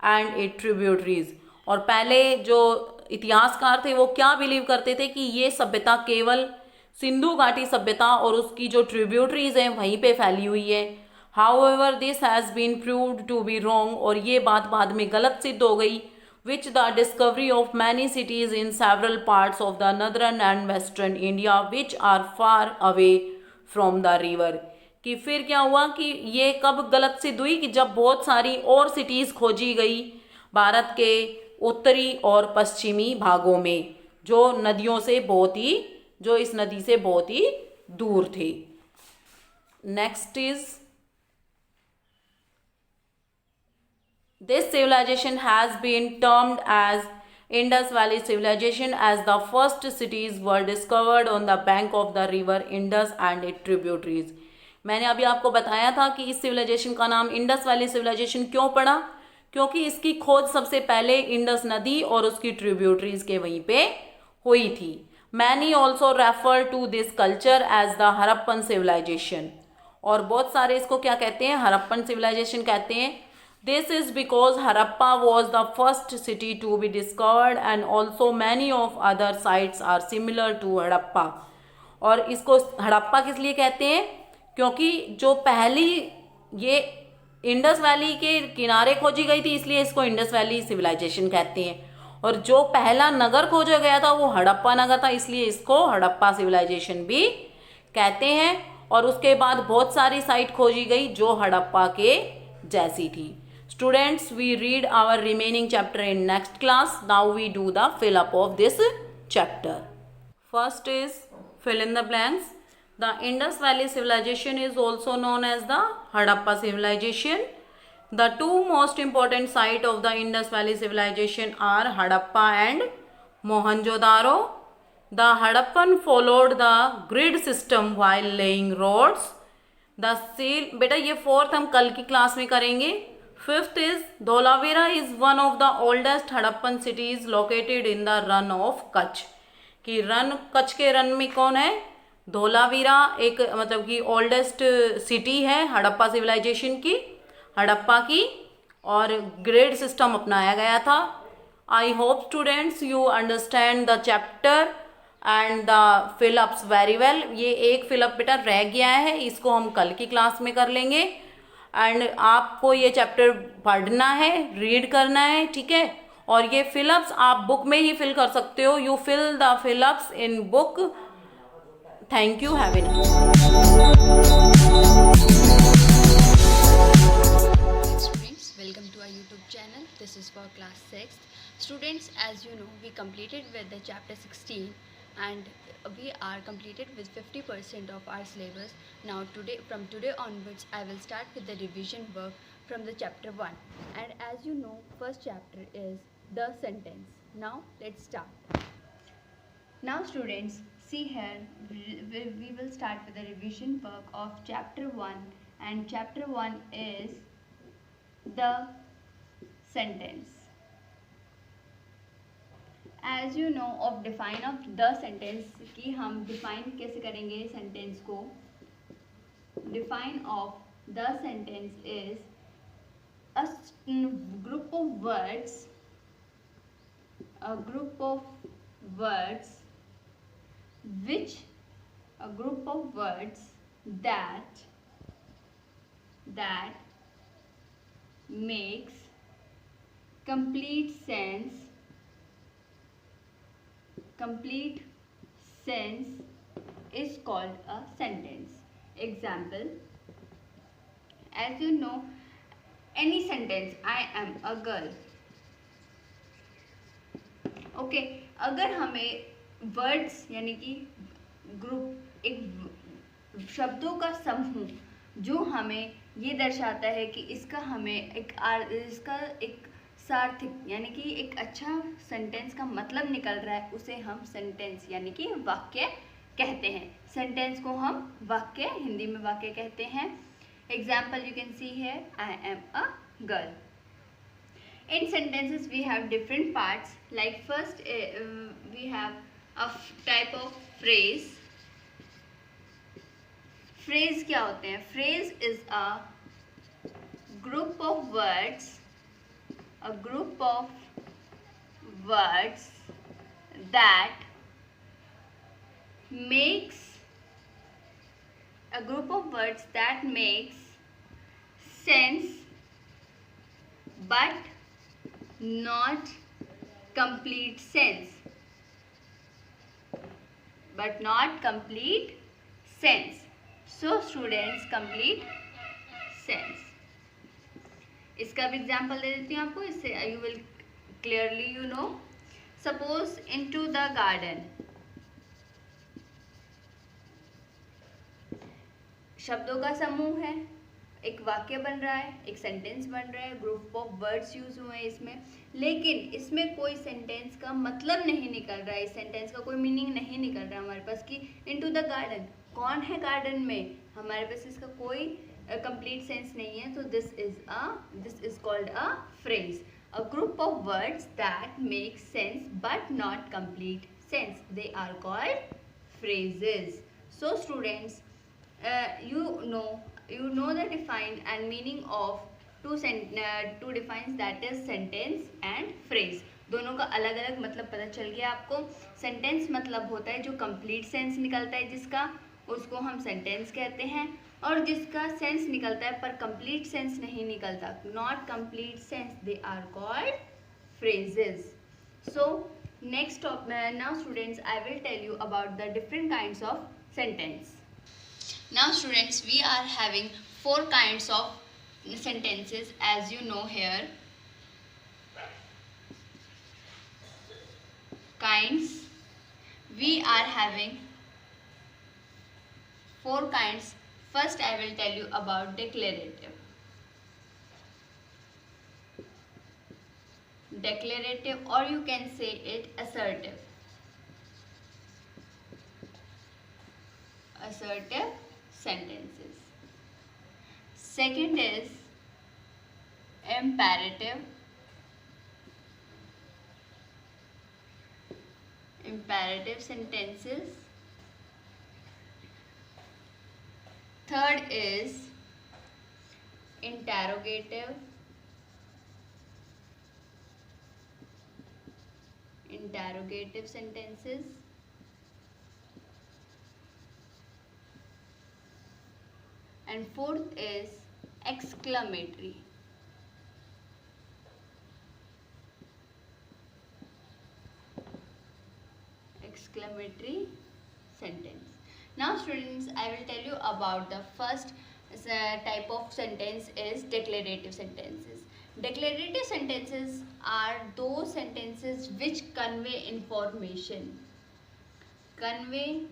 and it tributaries. और पहले जो इतिहासकार थे वो क्या बिलीव करते थे कि ये सभ्यता केवल सिंधु घाटी सभ्यता और उसकी जो ट्रिब्यूटरीज हैं वहीं पे फैली हुई है। However this has been proved to be wrong, और ये बात बाद में गलत सिद्ध हो गई। Which the discovery of many cities in several parts of the northern and western India which are far away from the river. कि फिर क्या हुआ कि ये कब गलत सिद्ध हुई कि जब बहुत सारी और सिटीज़ खोजी गई भारत के उत्तरी और पश्चिमी भागों में, जो नदियों से बहुत ही, जो इस नदी से बहुत ही दूर थे। Next is this civilization has been termed as Indus valley civilization as the first cities were discovered on the bank of the river Indus and it tributaries. मैंने अभी आपको बताया था कि इस सिविलाइजेशन का नाम इंडस वैली सिविलाइजेशन क्यों पड़ा, क्योंकि इसकी खोज सबसे पहले इंडस नदी और उसकी ट्रिब्यूटरीज के वहीं पे हुई थी। Many also refer to this culture as the Harappan civilization। और बहुत सारे इसको क्या कहते हैं, हड़प्पन civilization कहते हैं। This is because Harappa was the first city to be discovered and also many of other sites are similar to Harappa. और इसको हड़प्पा किस लिए कहते हैं, क्योंकि जो पहली ये इंडस वैली के किनारे खोजी गई थी, इसलिए इसको इंडस वैली सिविलाइजेशन कहते हैं। और जो पहला नगर खोजा गया था वो हड़प्पा नगर था, इसलिए इसको हड़प्पा सिविलाइजेशन भी कहते हैं। और उसके बाद बहुत सारी साइट खोजी गई जो हड़प्पा के जैसी थी। Students, we read our remaining chapter in next class. Now we do the fill up of this chapter. First is fill in the blanks. The Indus valley civilization is also known as the Harappa civilization. The two most important sites of the Indus Valley civilization are Harappa and Mohenjo-daro. The Harappan followed the grid system while laying roads. The seal, बेटा ये fourth हम कल की class में करेंगे। Fifth is Dholavira is one of the oldest Harappan cities located in the run of Kutch. कि run, Kutch के run में कौन है? धोलावीरा एक मतलब कि ओल्डेस्ट सिटी है हड़प्पा सिविलाइजेशन की, हड़प्पा की, और ग्रेड सिस्टम अपनाया गया था। I hope students you understand the chapter and the fill-ups very well. ये एक फिलअप बेटा रह गया है, इसको हम कल की क्लास में कर लेंगे। एंड आपको ये चैप्टर पढ़ना है, रीड करना है, ठीक है। और ये फिलअप्स आप बुक में ही फिल कर सकते हो, you fill the fill ups in book. Thank you, have Students, welcome to our YouTube channel. This is for class 6th. Students, as you know, we completed with the chapter 16 and we are completed with 50% of our syllabus. Now from today onwards, I will start with the revision work from the chapter 1. And as you know, first chapter is the sentence. Now let's start. Now students, see here, we will start with the revision work of chapter 1, and chapter 1 is the sentence. As you know of define of the sentence कि हम define कैसे करेंगे sentence को. Define of the sentence is a group of words, a group of words which a group of words that makes complete sense is called a sentence. Example, as you know, any sentence, I am a girl. Okay, अगर हमें words यानी कि group, एक शब्दों का समूह जो हमें ये दर्शाता है कि इसका हमें इसका एक सार्थक यानी कि एक अच्छा सेंटेंस का मतलब निकल रहा है, उसे हम सेंटेंस यानी कि वाक्य कहते हैं। सेंटेंस को हम वाक्य, हिंदी में वाक्य कहते हैं। Example you can see here, I am a girl. In sentences we have different parts, like first we have a type of phrase. Phrase क्या होते हैं? Phrase is a group of words, that makes sense but not complete sense. So students, complete sense. इसका भी example दे देती हूँ आपको, इससे you will clearly you know. Suppose into the garden, शब्दों का समूह है, एक वाक्य बन रहा है, एक सेंटेंस बन रहा है, ग्रुप ऑफ वर्ड्स यूज हुए हैं इसमें, लेकिन इसमें कोई सेंटेंस का मतलब नहीं निकल रहा है, इस सेंटेंस का कोई मीनिंग नहीं निकल रहा है हमारे पास कि इनटू द गार्डन, कौन है गार्डन में, हमारे पास इसका कोई कंप्लीट सेंस नहीं है. तो this is called a phrase, a group of words that make sense but not complete sense, they are called phrases. So students, you know the define and meaning of two defines, that is sentence and phrase. दोनों का अलग अलग मतलब पता चल गया आपको. Sentence मतलब होता है जो कंप्लीट सेंस निकलता है जिसका, उसको हम सेंटेंस कहते हैं, और जिसका सेंस निकलता है पर कंप्लीट सेंस नहीं निकलता, not complete sense, they are called phrases. So next now students, I will tell you about the different kinds of sentence. Now students, we are having 4 kinds of sentences, as you know here. Kinds, we are having 4 kinds. First I will tell you about declarative. Declarative, or you can say it assertive. Assertive sentences. Second is imperative. Imperative sentences. Third is interrogative. Interrogative sentences. And fourth is exclamatory. Exclamatory sentence. Now students, I will tell you about the first type of sentence is declarative sentences. Declarative sentences are those sentences which convey information. Convey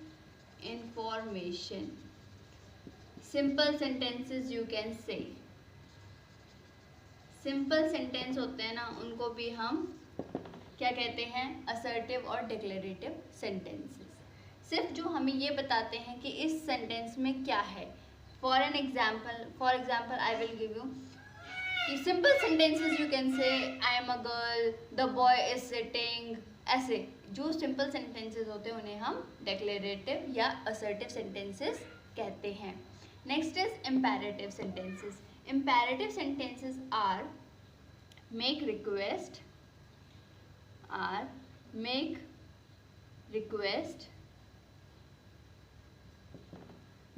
information. Simple sentences you can say. Simple sentence होते हैं ना, उनको भी हम क्या कहते हैं, assertive और डिक्लेरेटिव सेंटेंसेस. सिर्फ जो हमें ये बताते हैं कि इस सेंटेंस में क्या है. For example I will give you कि simple sentences you can say I am a girl, the boy is sitting. ऐसे जो सिंपल सेंटेंसेस होते हैं उन्हें हम डिक्लेरेटिव या असर्टिव सेंटेंसेस कहते हैं. Next is imperative sentences. Imperative sentences are make request,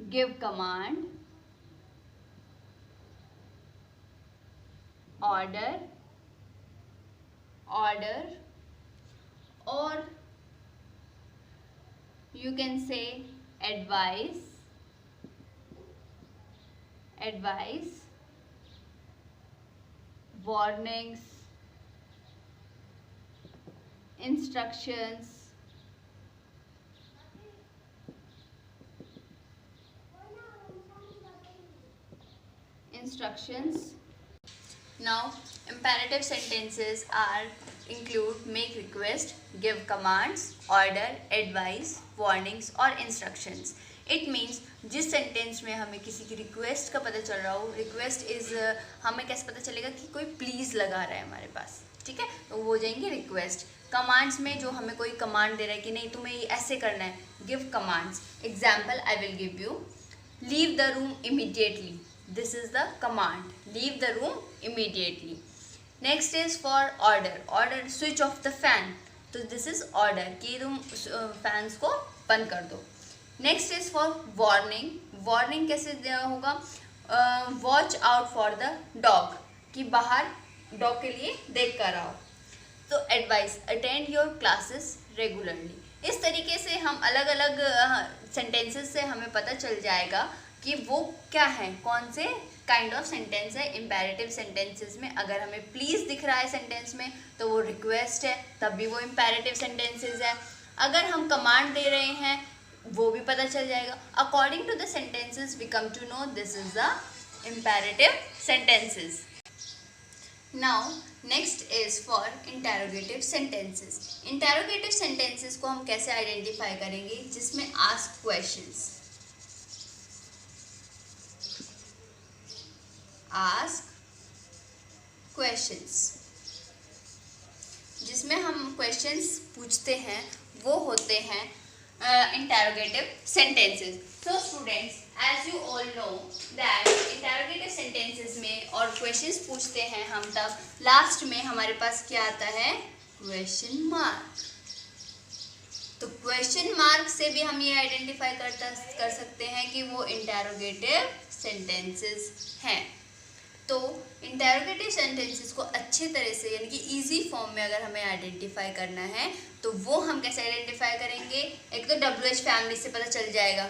give command, order, or you can say advise, warnings, instructions, Now imperative sentences are include make request, give commands, order, advise, warnings और instructions. It means जिस sentence में हमें किसी की request का पता चल रहा हो, रिक्वेस्ट इज़ हमें कैसे पता चलेगा कि कोई प्लीज़ लगा रहा है हमारे पास, ठीक है, तो वो हो जाएंगे रिक्वेस्ट. कमांड्स में जो हमें कोई कमांड दे रहा है कि नहीं तुम्हें ये ऐसे करना है, give commands. Example I will give you, leave the room immediately. This is the command, leave the room immediately. Next is for order, switch off the fan. तो दिस इज ऑर्डर कि तुम फैंस को बंद कर दो. Next is for warning कैसे होगा, watch out for the dog कि बाहर डॉग के लिए देख कर आओ. तो advice, attend your classes regularly. इस तरीके से हम अलग अलग सेंटेंसेस से हमें पता चल जाएगा कि वो क्या है, कौन से काइंड ऑफ सेंटेंस है. इम्पेरेटिव सेंटेंसेस में अगर हमें प्लीज़ दिख रहा है सेंटेंस में तो वो रिक्वेस्ट है, तब भी वो इम्पेरेटिव सेंटेंसेस है. अगर हम कमांड दे रहे हैं वो भी पता चल जाएगा. According to the sentences we come to know this is the imperative sentences. Now next is for interrogative sentences. Interrogative sentences को हम कैसे आइडेंटिफाई करेंगे, जिसमें आस्क क्वेश्चंस, जिसमें हम क्वेश्चंस पूछते हैं वो होते हैं interrogative sentences. So students, as you all know that interrogative sentences में और questions पूछते हैं हम, तब लास्ट में हमारे पास क्या आता है, question mark. तो question mark से भी हम ये आइडेंटिफाई कर सकते हैं कि वो interrogative sentences हैं. तो इंटेरोगेटिव सेंटेंसेस को अच्छे तरह से यानी कि इजी फॉर्म में अगर हमें आइडेंटिफाई करना है तो वो हम कैसे आइडेंटिफाई करेंगे. एक तो WH फैमिली से पता चल जाएगा,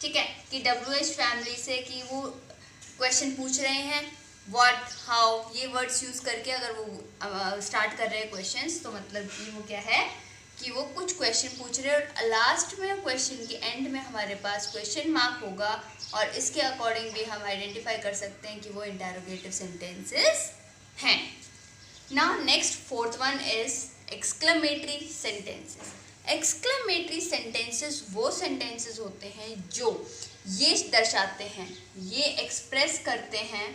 ठीक है, कि WH फैमिली से कि वो क्वेश्चन पूछ रहे हैं, व्हाट, हाउ, ये वर्ड्स यूज़ करके अगर वो स्टार्ट कर रहे हैं क्वेश्चंस, तो मतलब कि वो क्या है कि वो कुछ क्वेश्चन पूछ रहे हैं और लास्ट में क्वेश्चन के एंड में हमारे पास क्वेश्चन मार्क होगा और इसके अकॉर्डिंग भी हम आइडेंटिफाई कर सकते हैं कि वो इंटेरोगेटिव सेंटेंसेस हैं. Now next fourth one is exclamatory sentences. Exclamatory sentences वो सेंटेंसेस होते हैं जो ये दर्शाते हैं, ये एक्सप्रेस करते हैं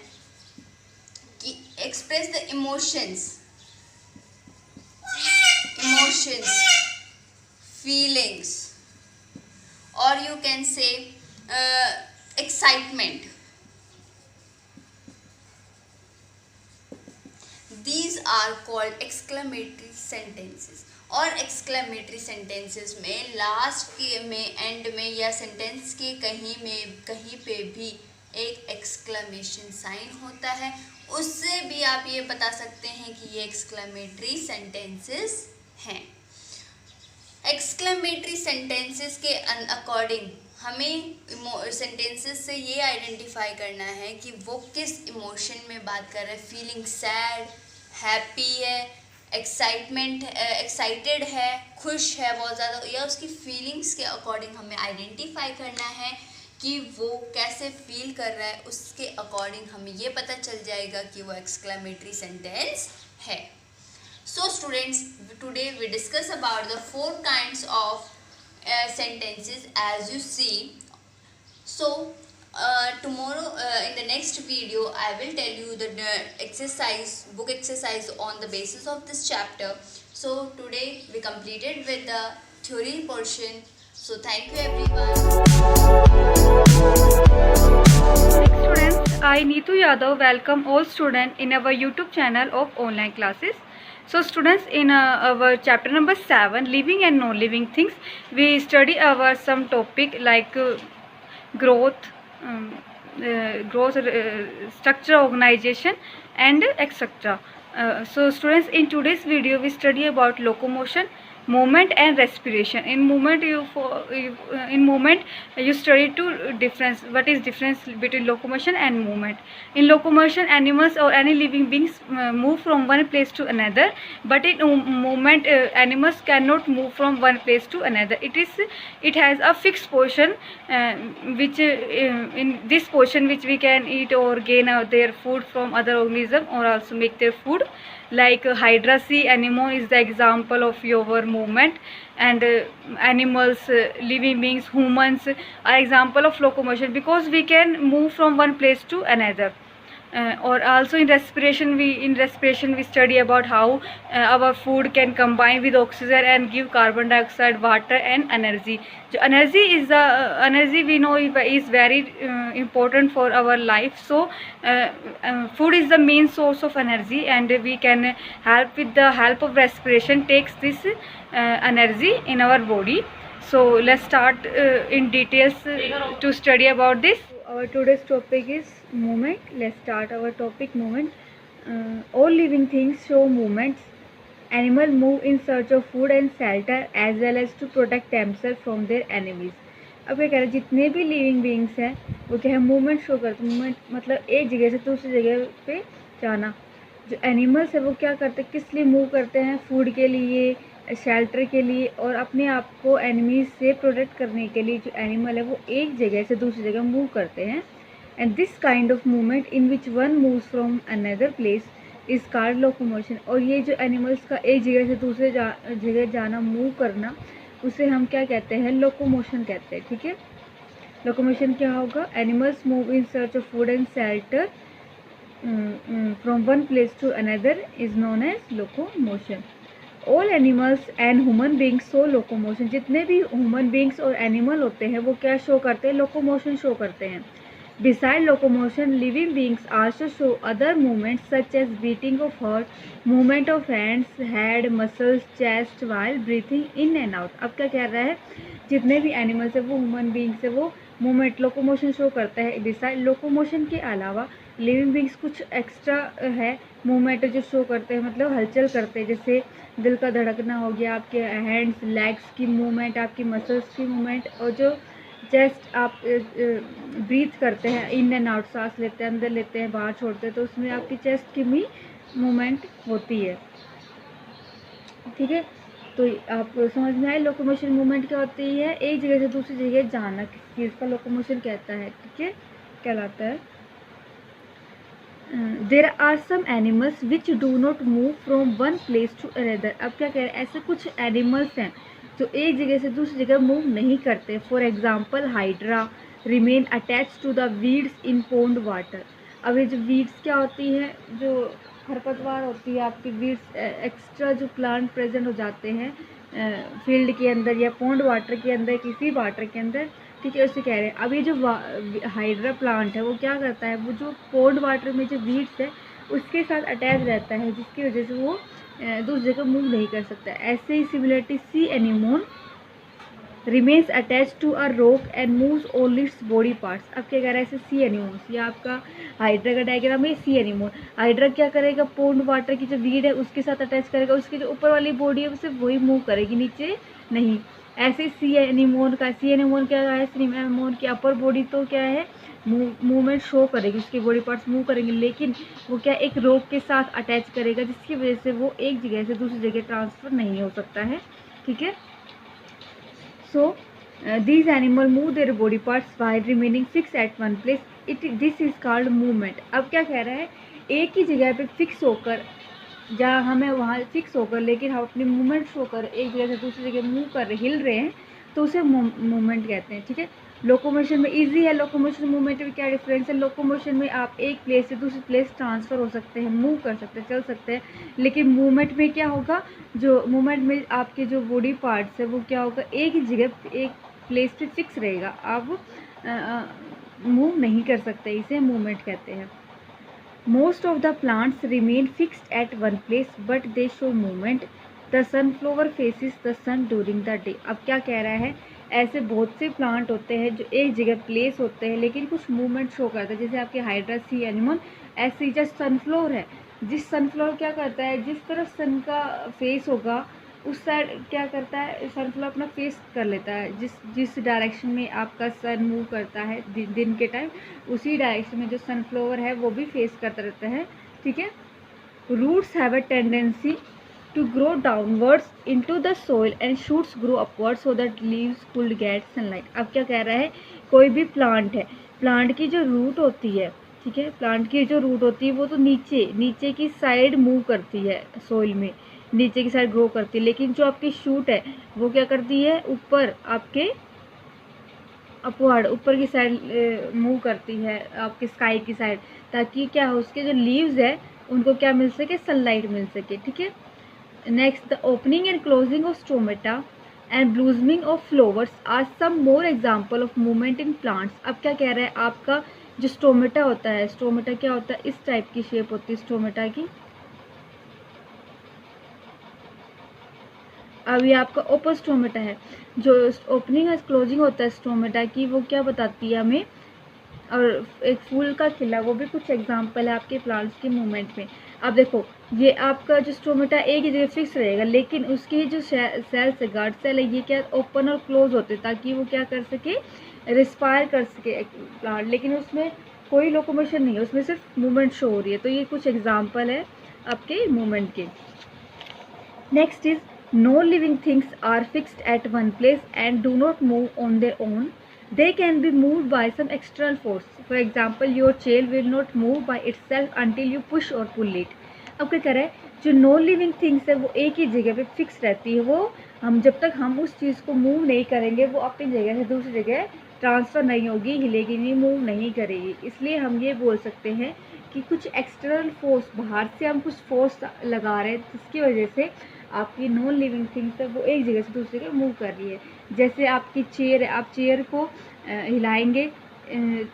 कि express the emotions, feelings, or you can say excitement. These are called exclamatory sentences. और exclamatory sentences में लास्ट के में, एंड में या सेंटेंस के कहीं पे भी एक एक्सक्लेमेशन साइन होता है, उससे भी आप ये बता सकते हैं कि ये एक्सक्लेमेटरी सेंटेंसेस हैं। एक्सक्लेमेटरी सेंटेंसेस के अकॉर्डिंग हमें सेंटेंसेस से ये आइडेंटिफाई करना है कि वो किस इमोशन में बात कर रहे हैं। फीलिंग सैड, हैप्पी है, एक्साइटेड है, खुश है बहुत ज़्यादा, या उसकी फीलिंग्स के अकॉर्डिंग हमें आइडेंटिफाई करना है कि वो कैसे फील कर रहा है। उसके अकॉर्डिंग हमें ये पता चल जाएगा कि वो एक्सक्लेमेटरी सेंटेंस है। So students, today we discuss about the 4 kinds of sentences as you see. So tomorrow in the next video I will tell you the book exercise on the basis of this chapter. So today we completed with the theory portion. So thank you everyone. Students, I Neetu Yadav welcome all students in our YouTube channel of online classes. So students, in our chapter number 7, living and non-living things, we study our some topic like growth, structure, organization and etc. So students, in today's video we study about locomotion, movement and respiration. In movement you study two difference. What is difference between locomotion and movement? In locomotion, animals or any living beings move from one place to another, but in movement animals cannot move from one place to another. It has a fixed portion which in this portion which we can eat or gain their food from other organism or also make their food. Like hydra sea anemone is the example of your movement, and animals, living beings, humans are example of locomotion because we can move from one place to another. Or also in respiration we study about how our food can combine with oxygen and give carbon dioxide, water and energy. So energy we know is very important for our life. So food is the main source of energy, and we can help with the help of respiration takes this energy in our body. So let's start in details to study about this. Our today's topic is movement. Let's start our topic movement. All living things show movements. Animals move in search of food and shelter as well as to protect themselves from their enemies. अब क्या कह रहे हैं, जितने भी living beings हैं वो क्या है, मूवमेंट शो करते हैं। मूवमेंट मतलब एक जगह से दूसरी जगह पे जाना। जो एनिमल्स है वो क्या करते हैं, किस लिए मूव करते हैं, फूड के लिए, शेल्टर के लिए और अपने आप को एनिमीज से प्रोटेक्ट करने के लिए। जो एनिमल है वो एक जगह से दूसरी जगह मूव करते हैं। And this kind of movement in which one moves from another place is called locomotion. और ये जो एनिमल्स का एक जगह से दूसरे जगह जाना, मूव करना, उसे हम क्या कहते हैं, लोकोमोशन कहते हैं। ठीक है, लोकोमोशन क्या होगा, animals move in search of food and shelter from one place to another is known as locomotion. All animals and human beings show locomotion. जितने भी ह्यूमन बींग्स और एनिमल होते हैं वो क्या शो करते हैं, लोकोमोशन शो करते हैं। Beside locomotion living beings also show other movements such as beating of heart, movement of hands, head, muscles, chest while breathing in and out. अब क्या कह रहा है, जितने भी एनिमल्स है वो ह्यूमन बींग्स है वो मूवमेंट लोकोमोशन शो करता है। बिसाइड लोकोमोशन के अलावा लिविंग बींग्स कुछ एक्स्ट्रा है मूवमेंट जो शो करते हैं, मतलब हलचल करते हैं। जैसे दिल का धड़कना हो गया, आपके हैंड्स लेग्स की मूवमेंट, आपकी मसल्स की मूवमेंट, और जो जस्ट आप ब्रीथ करते हैं, इन एंड आउट, सांस लेते हैं, अंदर लेते हैं, बाहर छोड़ते हैं, तो उसमें आपकी चेस्ट की भी मूवमेंट होती है। ठीक है, तो आप समझ में आए लोकोमोशन मूवमेंट क्या होती है, एक जगह से दूसरी जगह जाना, किस चीज़ का लोकोमोशन कहता है। ठीक है, कहलाता है। There are some animals which do not move from one place to another. अब क्या कह रहे हैं, ऐसे कुछ एनिमल्स हैं जो एक जगह से दूसरी जगह मूव नहीं करते। For example hydra remain attach to the weeds in pond water. अब ये जो वीड्स क्या होती है, जो खरपतवार होती है, आपकी वीड्स एक्स्ट्रा जो प्लांट प्रेजेंट हो जाते हैं फील्ड के अंदर या पोन्ड वाटर के अंदर, किसी वाटर के अंदर। ठीक है, उसे कह रहे हैं। अब ये जो हाइड्रा प्लांट है वो क्या करता है, वो जो पोन्ड वाटर में जो वीड्स है उसके साथ अटैच रहता है, जिसकी वजह से वो दूसरी जगह मूव नहीं कर सकता। ऐसे ही similarity sea anemone remains attached to a rock and moves only its body parts। अब क्या कह रहा है, ऐसे सी एनिमोन्स, ये आपका हाइड्रा का डायग्राम है। सी एनिमोन, हाइड्रा क्या करेगा, पोन्ड वाटर की जो वीड है उसके साथ अटैच करेगा, उसकी जो ऊपर वाली बॉडी है उसे वही मूव करेगी, नीचे नहीं। ऐसे सी एनिमोन का, सी एनिमोन क्या है, सी एनिमोन की अपर बॉडी तो क्या है, मूवमेंट शो करेगी, उसके बॉडी पार्ट्स मूव करेंगे, लेकिन वो क्या एक रोक के साथ अटैच करेगा, जिसकी वजह से वो एक जगह से दूसरी जगह ट्रांसफ़र नहीं हो सकता है। ठीक है, सो these animal move their body parts while remaining fixed at one place, this is called movement। अब क्या कह रहा है, एक ही जगह पे फिक्स होकर, जहाँ हमें वहाँ फिक्स होकर लेकिन हम अपनी मूवमेंट शो कर एक जगह से दूसरी जगह मूव कर रहे, हिल रहे हैं, तो उसे मूवमेंट कहते हैं। ठीक है, लोकोमोशन में इजी है, लोकोमोशन मूवमेंट में क्या डिफरेंस है, लोकोमोशन में आप एक प्लेस से दूसरी प्लेस ट्रांसफ़र हो सकते हैं, मूव कर सकते हैं, चल सकते हैं, लेकिन मूवमेंट में क्या होगा, जो मूवमेंट में आपके जो बॉडी पार्ट्स है वो क्या होगा, एक ही जगह एक प्लेस पे फिक्स रहेगा, आप मूव नहीं कर सकते, इसे मूवमेंट कहते हैं। Most of the plants remain fixed at one place but they show movement, the sunflower faces the sun during the day. अब क्या कह रहा है, ऐसे बहुत से प्लांट होते हैं जो एक जगह प्लेस होते हैं लेकिन कुछ मूवमेंट शो करते हैं, जैसे आपके हाइड्रा सी एनिमल, ऐसे ही जस्ट सनफ्लावर है, जिस सनफ्लावर क्या करता है, जिस तरफ सन का फेस होगा उस साइड क्या करता है, सनफ्लावर अपना फेस कर लेता है, जिस डायरेक्शन में आपका सन मूव करता है दिन के टाइम, उसी डायरेक्शन में जो सनफ्लावर है वो भी फेस करता रहता है। ठीक है, roots have a tendency to grow downwards into the soil and shoots grow upwards so that leaves could get sunlight। अब क्या कह रहा है, कोई भी प्लांट है, प्लांट की जो रूट होती है, ठीक है, प्लांट की जो रूट होती है वो तो नीचे की साइड मूव करती है, सोइल में नीचे की साइड ग्रो करती है, लेकिन जो आपकी शूट है वो क्या करती है, ऊपर आपके अपवर्ड ऊपर की साइड मूव करती है, आपके स्काई की साइड, ताकि क्या हो, उसके जो लीव्स है उनको क्या मिल सके, सनलाइट मिल सके। ठीक है, next, the opening and closing of stomata and blooming of flowers are some more example of movement in plants. अब क्या कह रहा है, आपका जो स्टोमेटा होता है, स्टोमेटा क्या होता है, इस टाइप की शेप होती है स्टोमेटा की। अब ये आपका ओपन स्टोमेटा है, जो ओपनिंग और क्लोजिंग होता है स्टोमेटा की, वो क्या बताती है हमें, और एक फूल का खिला, वो भी कुछ एग्जाम्पल है आपके प्लांट्स के मूवमेंट में। अब देखो, ये आपका जो स्टोमेटा एक ही जगह फिक्स रहेगा, लेकिन उसकी जो सेल्स है, गार्ड सेल है, ये क्या ओपन और क्लोज होते हैं ताकि वो क्या कर सके, रिस्पायर कर सके प्लांट, लेकिन उसमें कोई लोकोमोशन नहीं है, उसमें सिर्फ मूवमेंट शो हो रही है। तो ये कुछ एग्जाम्पल है आपके मूवमेंट के। Next is, no living things are fixed at one place and do not move on their own. They can be moved by some external force. For example, your chair will not move by itself until you push or pull it. अब क्या कर रहा है, जो know living things है वो एक ही जगह पे फिक्स रहती है, वो हम जब तक हम उस चीज़ को मूव नहीं करेंगे वो अपनी जगह से दूसरी जगह ट्रांसफ़र नहीं होगी, हिलेगी नहीं, मूव नहीं करेगी। इसलिए हम ये बोल सकते हैं कि कुछ एक्सटर्नल फोर्स, बाहर से हम कुछ फोर्स लगा रहे हैं जिसकी वजह से आपकी नॉन लिविंग थिंग्स है वो एक जगह से दूसरी जगह मूव कर रही है। जैसे आपकी चेयर है, आप चेयर को हिलाएंगे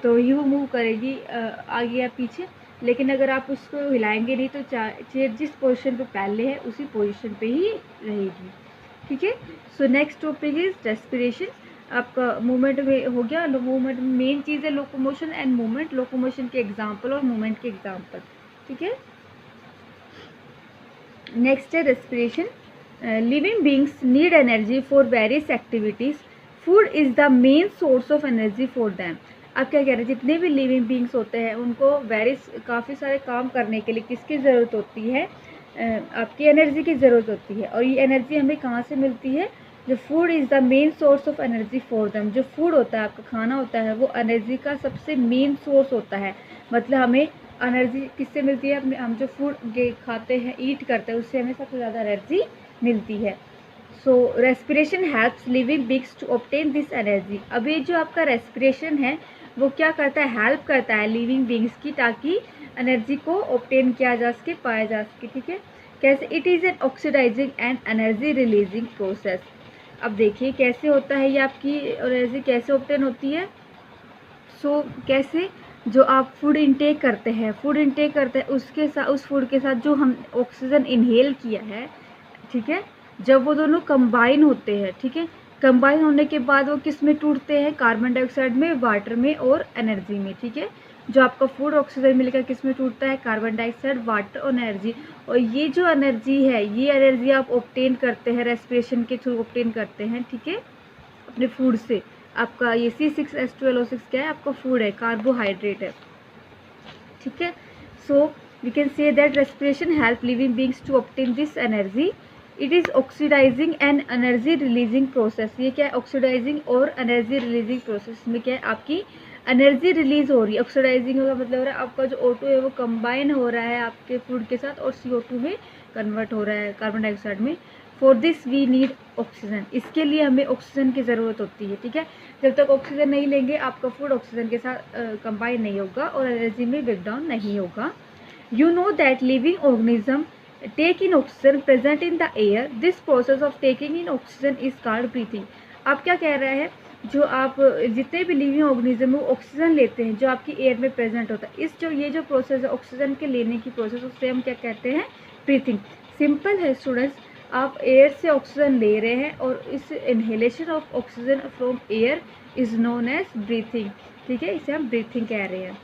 तो ही वो मूव करेगी आगे या पीछे, लेकिन अगर आप उसको हिलाएंगे नहीं तो चेयर जिस पोजीशन पे पहले है उसी पोजीशन पे ही रहेगी। ठीक है, so next topic is respiration. आपका मूवमेंट में हो गया, मूवमेंट में मेन चीज़ है लोकोमोशन एंड मूवमेंट, लोकोमोशन के एग्जाम्पल और मूवमेंट के एग्जाम्पल। ठीक है, नेक्स्ट है respiration. Living beings need energy for various activities, food is the main source of energy for them. अब क्या कह रहे हैं, जितने भी लिविंग बींग्स होते हैं उनको काफ़ी सारे काम करने के लिए किसकी ज़रूरत होती है, आपकी एनर्जी की ज़रूरत होती है। और ये एनर्जी हमें कहाँ से मिलती है, जो food is the main source of energy for them. जो फूड होता है, आपका खाना होता है, वो एनर्जी का सबसे मेन सोर्स होता है। मतलब हमें एनर्जी किससे मिलती है, हम जो फूड खाते हैं, ईट करते हैं, उससे हमें सबसे ज़्यादा एनर्जी मिलती है। So respiration helps living beings to obtain this energy. अब ये जो आपका रेस्पिरेशन है वो क्या करता है, हेल्प करता है लिविंग बींग्स की, ताकि एनर्जी को ऑब्टेन किया जा सके, पाया जा सके। ठीक है, कैसे, it is an oxidising and energy releasing process. अब देखिए कैसे होता है ये, आपकी एनर्जी कैसे ऑब्टेन होती है। सो कैसे, जो आप फूड इंटेक करते हैं, उसके साथ, उस फूड के साथ जो हम ऑक्सीजन इनहेल किया है, ठीक है, जब वो दोनों कंबाइन होते हैं, ठीक है, कंबाइन होने के बाद वो किस में टूटते हैं, कार्बन डाइऑक्साइड में, वाटर में और एनर्जी में। ठीक है, जो आपका फूड ऑक्सीजन मिलकर किस में टूटता है, कार्बन डाइऑक्साइड, वाटर और एनर्जी। और ये जो एनर्जी है, ये एनर्जी आप ऑब्टेन करते हैं रेस्पिरेशन के थ्रू ऑब्टेन करते हैं। ठीक है, अपने फूड से। आपका ये C6H12O6 क्या है, आपका फूड है, कार्बोहाइड्रेट है। ठीक है, so we can say that respiration help living beings to obtain this energy. It is oxidising and energy releasing process. ये क्या है, ऑक्सीडाइजिंग और एनर्जी रिलीजिंग प्रोसेस में क्या है, आपकी एनर्जी रिलीज हो रही है। ऑक्सीडाइजिंग का मतलब हो रहा है आपका जो O2 है वो कंबाइन हो रहा है आपके फूड के साथ और CO2 में कन्वर्ट हो रहा है, कार्बन डाइऑक्साइड में। For this we need oxygen. इसके लिए हमें ऑक्सीजन की ज़रूरत होती है। ठीक है, जब तक ऑक्सीजन नहीं लेंगे आपका फूड ऑक्सीजन के साथ कंबाइन नहीं होगा और एनर्जी में ब्रेकडाउन नहीं होगा। You know that living organism take in oxygen present in the air. This process of taking in oxygen is called breathing. आप क्या कह रहा है, जो आप जितने भी लिविंग ऑर्गेनिज्म वो ऑक्सीजन लेते हैं जो आपकी एयर में प्रेजेंट होता है, ये जो प्रोसेस है ऑक्सीजन के लेने की प्रोसेस, उससे हम क्या कहते हैं, ब्रीथिंग। सिंपल है स्टूडेंट्स, आप एयर से ऑक्सीजन ले रहे हैं और इस inhalation of oxygen from air is known as breathing. ठीक है, इसे हम ब्रीथिंग कह रहे हैं।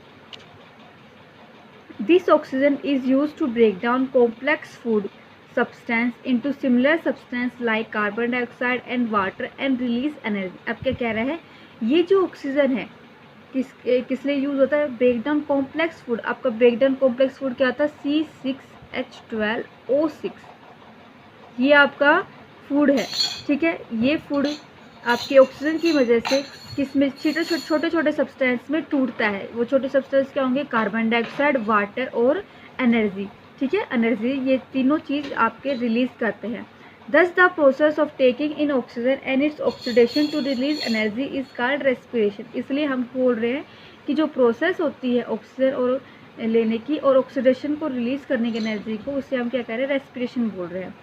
This oxygen is used to break down complex food substance into similar substance like carbon dioxide and water and release energy. अब क्या कह रहा है, ये जो ऑक्सीजन है किस लिए यूज़ होता है, ब्रेक डाउन कॉम्प्लेक्स फूड। आपका ब्रेक डाउन कॉम्प्लेक्स फूड क्या होता है, C6H12O6, ये आपका फूड है। ठीक है, ये फूड आपके ऑक्सीजन की वजह से किसमें, छोटे छोटे सब्सटेंस में टूटता है। वो छोटे सब्सटेंस क्या होंगे, कार्बन डाइऑक्साइड, वाटर और एनर्जी। ठीक है, एनर्जी, ये तीनों चीज़ आपके रिलीज करते हैं। Thus the process of taking in oxygen and its oxidation to release energy is called respiration. इसलिए हम बोल रहे हैं कि जो प्रोसेस होती है ऑक्सीजन और लेने की और ऑक्सीडेशन को रिलीज करने की एनर्जी को, उससे हम क्या कह रहे हैं, रेस्पिरेशन बोल रहे हैं।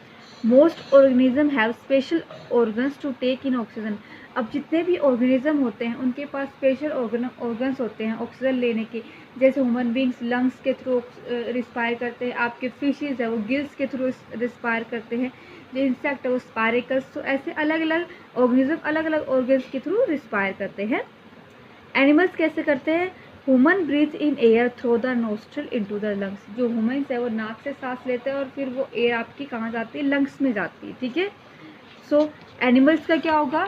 Most organism have special organs to take in oxygen. अब जितने भी ऑर्गेनिज्म होते हैं उनके पास स्पेशल ऑर्गन्स होते हैं ऑक्सीजन लेने के। जैसे ह्यूमन बींग्स लंग्स के थ्रू रिस्पायर करते हैं, आपके फिशेज है वो गिल्स के थ्रू रिस्पायर करते हैं, जो इंसेक्ट है वो स्पायरिकल्स। तो ऐसे अलग अलग ऑर्गेनिज्म अलग अलग ऑर्गन्स के थ्रू रिस्पायर करते हैं। एनिमल्स कैसे करते हैं, human breathe in air through the nostril into the lungs. जो ह्यूमन्स है वो नाक से सांस लेते हैं और फिर वो एयर आपकी कहाँ जाती है, लंग्स में जाती है। ठीक है, सो एनिमल्स का क्या होगा,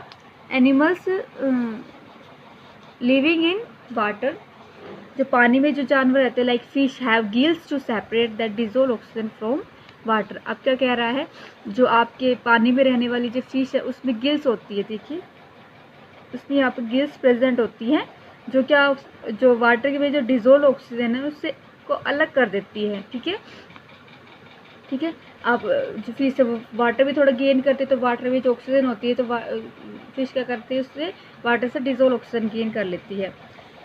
एनिमल्स लिविंग इन वाटर, जो पानी में जो जानवर रहते हैं, like fish have gills to separate that dissolve oxygen from water. अब क्या कह रहा है, जो आपके पानी में रहने वाली जो फिश है उसमें गिल्स होती है। देखिए, उसमें यहाँ पर गिल्स प्रेजेंट होती हैं, जो वाटर में जो डिजोल्व ऑक्सीजन है उससे को अलग कर देती है। ठीक है, ठीक है, आप जो फिश है वो वाटर भी थोड़ा गेन करते हैं, तो वाटर में जो ऑक्सीजन होती है तो फिश क्या करती है, उससे वाटर से डिजोल्व ऑक्सीजन गेन कर लेती है।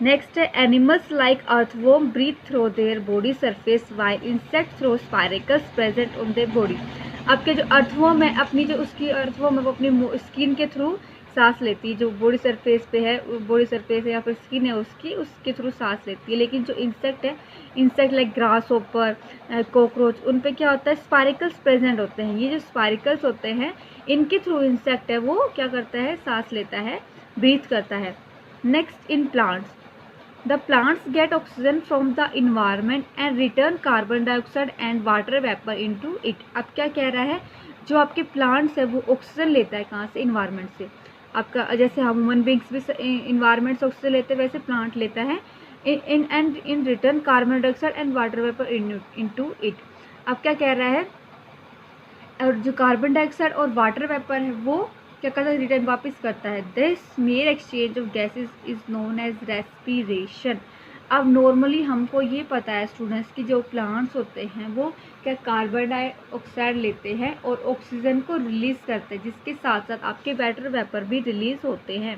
नेक्स्ट है, animals like earthworm breathe through their body surface while insect through spiracles present on their body. आपके जो अर्थवॉर्म है, अपनी जो उसकी अर्थवॉर्म है वो अपनी स्किन के थ्रू सांस लेती है, जो बॉडी सरफेस पे है, बॉडी सरफेस है या फिर स्किन है उसके थ्रू सांस लेती है। लेकिन जो इंसेक्ट है, insect like grass hopper, cockroach, उन पे क्या होता है, स्पायरिकल्स प्रेजेंट होते हैं। ये जो स्पायरिकल्स होते हैं इनके थ्रू इंसेक्ट है वो क्या करता है, सांस लेता है, ब्रीथ करता है। Next, in plants, the plants gate oxygen from the environment and return carbon dioxide and water vapour into it. अब क्या कह रहा है, जो आपके प्लांट्स है वो ऑक्सीजन लेता है कहाँ से, इन्वायरमेंट से। आपका जैसे ह्यूमन बींग्स भी इन्वायरमेंट से ऑक्सीजन लेते हैं, वैसे प्लांट लेता है। In return carbon dioxide and water vapour into it. अब क्या कह रहा है, और जो कार्बन डाइऑक्साइड और वाटर वेपर है वो क्या करता है, रिटर्न वापस करता है। This mere exchange of gases is known as respiration. अब नॉर्मली हमको ये पता है स्टूडेंट्स कि जो प्लांट्स होते हैं वो क्या कार्बन डाइऑक्साइड लेते हैं और ऑक्सीजन को रिलीज़ करते हैं, जिसके साथ साथ आपके वाटर वेपर भी रिलीज़ होते हैं।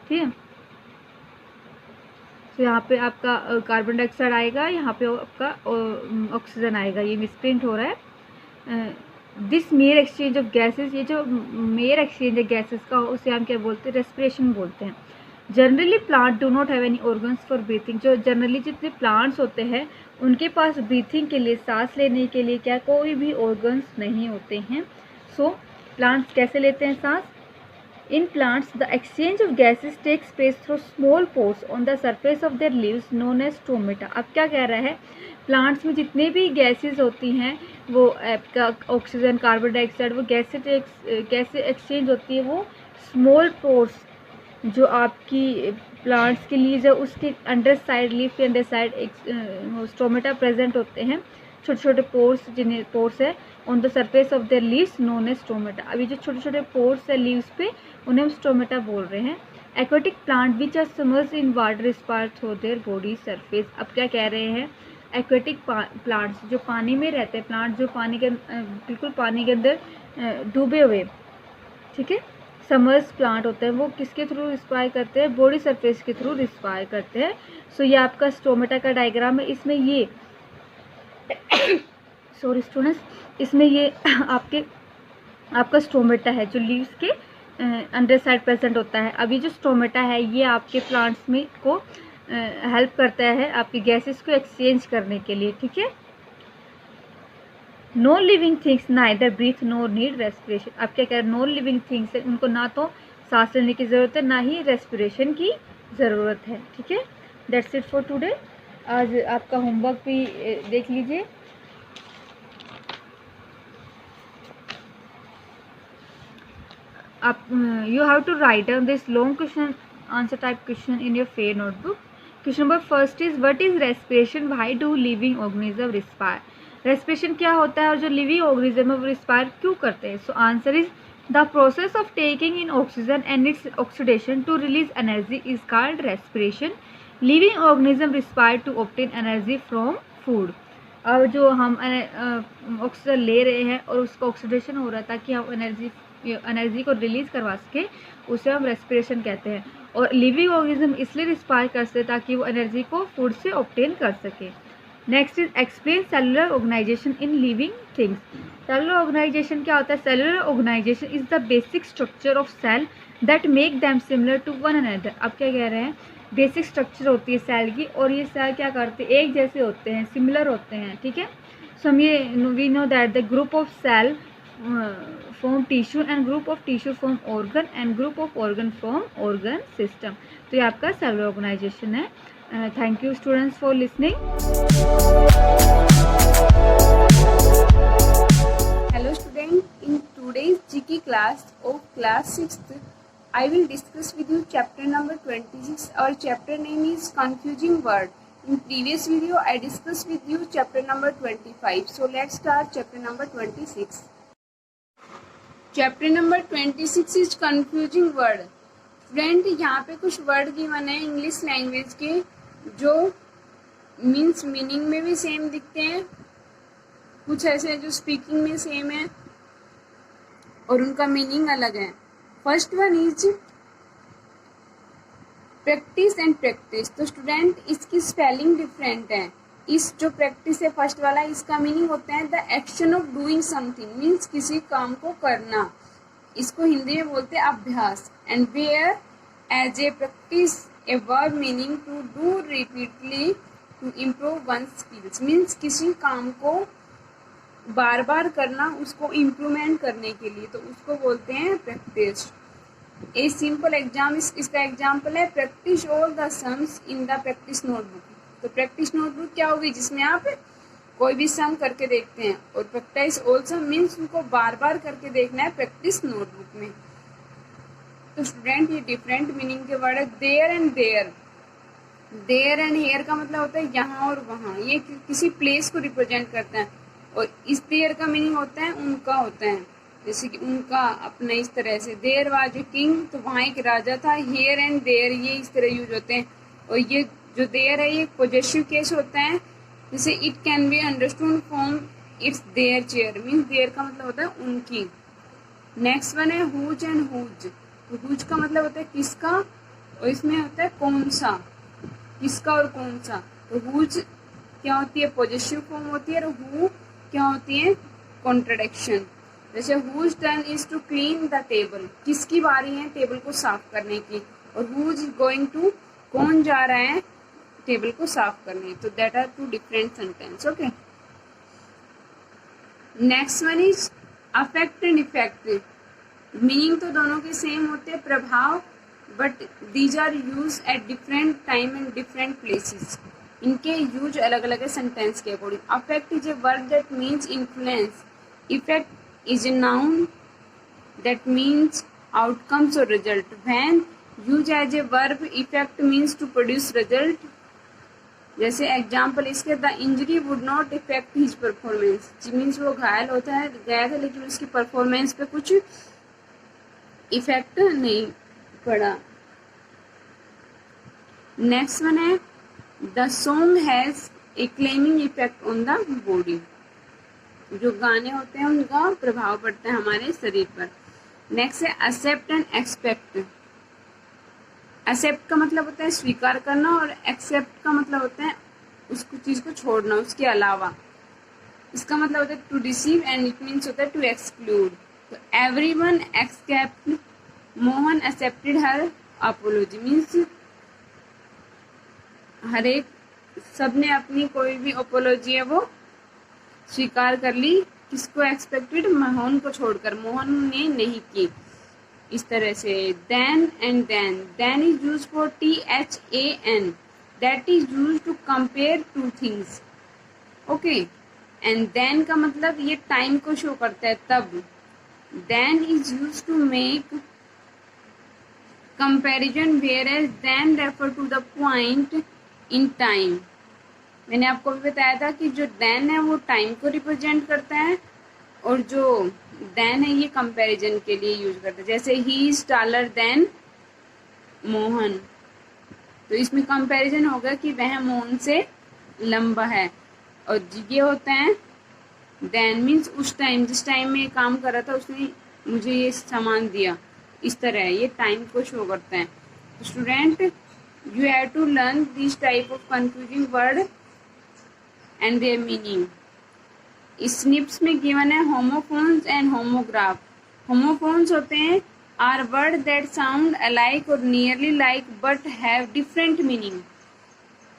ठीक है, तो यहाँ पे आपका कार्बन डाइऑक्साइड आएगा, यहाँ पे आपका ऑक्सीजन आएगा, ये मिसप्रिंट हो रहा है। This mere exchange of gases, ये जो मेयर एक्सचेंज है गैसेस का, उसे हम क्या बोलते हैं, रेस्पिरेशन बोलते हैं। Generally plant do not have any organs for breathing. जो जनरली जितने प्लांट्स होते हैं उनके पास ब्रीथिंग के लिए, सांस लेने के लिए क्या कोई भी ऑर्गन्स नहीं होते हैं। सो प्लांट्स कैसे लेते हैं सांस, In plants, the exchange of gases takes place through small pores on the surface of their leaves known as stomata. अब क्या कह रहा है, प्लांट्स में जितने भी गैसेस होती हैं वो आपका ऑक्सीजन, कार्बन डाइऑक्साइड, वो गैसें एक्सचेंज होती है वो स्मॉल पोर्स जो आपकी प्लांट्स के लीव्स है उसके अंडर साइड, लीफ के अंडर साइड स्टोमेटा प्रेजेंट होते हैं, छोटे छोटे पोर्स जिन्हें पोर्स है on the surface of their leaves known as stomata. अभी जो छोटे छोटे पोर्स है लीव्स पे उन्हें हम स्टोमेटा बोल रहे हैं। Aquatic plant which are submerged in water respire through their body surface. अब क्या कह रहे हैं, एक्वेटिक प्लांट्स जो पानी में रहते हैं, प्लांट जो पानी के बिल्कुल पानी के अंदर डूबे हुए, ठीक है, समर्स प्लांट होते हैं, वो किसके थ्रू रिस्पायर करते हैं, बॉडी सरफेस के थ्रू रिस्पायर करते हैं। सो ये आपका स्टोमेटा का डायग्राम है। इसमें ये सॉरी स्टूडेंट्स, इसमें ये आपका स्टोमेटा है जो लीव्स के अंडर साइड प्रेजेंट होता है। अभी जो स्टोमेटा है ये आपके प्लांट्स में को हेल्प करता है आपकी गैसेस को एक्सचेंज करने के लिए, ठीक है। Non living things neither breathe nor need respiration. अब क्या कह रहे हैं, नॉन लिविंग थिंग्स है, उनको ना तो सांस लेने की ज़रूरत है ना ही रेस्पिरेशन की ज़रूरत है, ठीक है। That's it for today. आज आपका होमवर्क भी देख लीजिए। आप you have to write down this long question answer type question in your fair notebook. Question number first is what is respiration, why do living organism respire. Respiration क्या होता है और जो लिविंग ऑर्गेनिज्म है वो रिस्पायर क्यों करते हैं। So answer is the process of taking in oxygen and its oxidation to release energy is called respiration. Living organism respire to obtain energy from food. अब जो हम ऑक्सीजन ले रहे हैं और उसका ऑक्सीडेशन हो रहा है ताकि हम एनर्जी को रिलीज़ करवा सके, उसे हम रेस्पिरेशन कहते हैं। और लिविंग ऑर्गेनिज्म इसलिए रिस्पायर करते हैं ताकि वो एनर्जी को फूड से ऑब्टेन कर सके। Next is explain cellular organisation in living things. Cellular organisation क्या होता है, cellular organisation is the basic structure of cell that make them similar to one another. अब क्या कह रहे हैं, बेसिक स्ट्रक्चर होती है सेल की और ये सेल क्या करते हैं, एक जैसे होते हैं, सिमिलर होते हैं, ठीक है। सो हम ये we know that the group of cell form tissue and group of tissue form organ and group of organ form organ system। तो ये आपका सेलुलर ऑर्गेनाइजेशन है। Thank you students for listening. Hello student, in today's GK class of class 6th, I will discuss with you chapter number 26. Our chapter name is confusing word. In previous video, I discussed with you chapter number 25. So let's start chapter number 26. Chapter number 26 is confusing word. Friend यहाँ पे कुछ word given है English language के जो meaning में भी same दिखते हैं, कुछ ऐसे जो स्पीकिंग में सेम है और उनका मीनिंग अलग है। First one is practice and practice. तो स्टूडेंट इसकी स्पेलिंग डिफरेंट है। इस जो प्रैक्टिस है फर्स्ट वाला, इसका मीनिंग होता है the action of doing something, means किसी काम को करना। इसको हिंदी में बोलते हैं अभ्यास। And whereas a practice a verb meaning to do repeatedly to improve one skills, means किसी काम को बार बार करना, उसको इम्प्रूवमेंट करने के लिए, तो उसको बोलते हैं प्रैक्टिस। ए सिंपल एग्जाम, इसका एग्जाम्पल है practice all the sums in the practice notebook. तो प्रैक्टिस नोटबुक क्या होगी, जिसमें आप कोई भी सम करके देखते हैं, और प्रैक्टिस ऑल सम मीन्स उनको बार बार करके देखना है प्रैक्टिस नोटबुक में। तो स्टूडेंट ये डिफरेंट मीनिंग के वर्ड है। There and their, there and here का मतलब होता है यहाँ और वहाँ, ये किसी प्लेस को रिप्रेजेंट करता है। और इस देयर का मीनिंग होता है उनका होता है, जैसे कि उनका अपना, इस तरह से देयर वाज ए किंग, तो वहाँ एक राजा था। हेयर एंड देयर ये इस तरह यूज होते हैं। और ये जो देयर है ये पॉजेसिव केस होता है, जैसे it can be understood from its their chair, means their का मतलब होता है उनकी। नेक्स्ट वन है हुज एंड हुज। तो हुज का मतलब होता है किसका, और इसमें होता है कौन सा, किसका और कौन सा। तो हुज क्या होती है, पॉजेसिव फॉर्म होती है, और हु क्या होती है, कॉन्ट्रडिक्शन। जैसे whose turn is to clean the table, किसकी बारी है टेबल को साफ करने की, और हुज गोइंग टू, कौन जा रहा है टेबल को साफ करने। तो that are two different sentence. Okay, next one is affect and effect. Meaning तो दोनों के सेम होते हैं, प्रभाव, but these are use at different time and different places. इनके यूज अलग अलग है सेंटेंस के according. Affect is a word that means influence. Effect is a noun that means outcomes or result. When used as a verb, effect means to produce result. जैसे example इसके, the injury would not effect his performance, means वो घायल होता है गया था लेकिन उसकी परफॉर्मेंस पे कुछ इफेक्ट नहीं पड़ा। नेक्स्ट वन है the song has a claiming effect on the body. जो गाने होते हैं उनका प्रभाव पड़ता है हमारे शरीर पर। नेक्स्ट है एक्सेप्ट एंड एक्सपेक्ट। एक्सेप्ट का मतलब होता है स्वीकार करना और एक्सेप्ट का मतलब होता है उसको चीज को छोड़ना, उसके अलावा। इसका मतलब होता है to receive and it means होता है टू एक्सक्लूड। तो everyone except Mohan accepted her apology, means हर एक सबने अपनी कोई भी अपोलॉजी है वो स्वीकार कर ली। किसको एक्सपेक्टेड? मोहन को छोड़कर, मोहन ने नहीं की। इस तरह से than and then is use for THAN, that is use to compare two things. Okay, and then का मतलब ये टाइम को शो करता है तब। Than is use to make comparison, whereas then refer to the point in time। मैंने आपको भी बताया था कि जो देन है वो टाइम को रिप्रेजेंट करता है और जो देन है ये कंपैरिजन के लिए यूज करता है। जैसे he is taller than Mohan, तो इसमें कंपैरिजन होगा कि वह मोहन से लंबा है। और ये होता है देन मीन्स उस टाइम, जिस टाइम में काम कर रहा था उसने मुझे ये सामान दिया। इस तरह ये टाइम को शो करता है। Student, you have to learn this type of confusing word and their meaning। Snips में गिवन है होमोफोन्स एंड होमोग्राफ। होमोफोन्स होते हैं are word that sound alike और nearly like but have different meaning.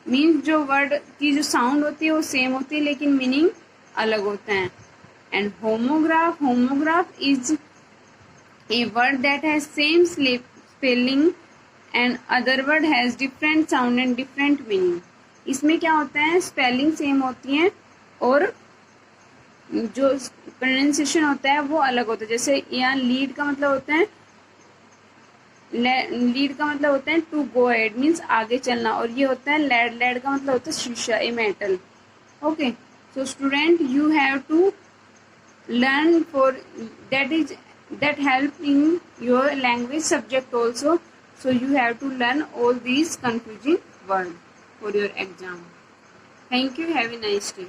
Means जो word की जो sound होती है वो सेम होती है लेकिन मीनिंग अलग होता है। And homograph is a word that has same spelling and other word has different sound and different meaning. इसमें क्या होता है, स्पेलिंग सेम होती है और जो प्रोनाउंसिएशन होता है वो अलग होता है। जैसे यहाँ लीड का मतलब होता है टू गो हेड, मीन्स आगे चलना, और ये होता है लेड का मतलब होता है शीशा, a metal. Okay, so student you have to learn for that help in your language subject also, so you have to learn all these confusing words for your exam. Thank you. Have a nice day.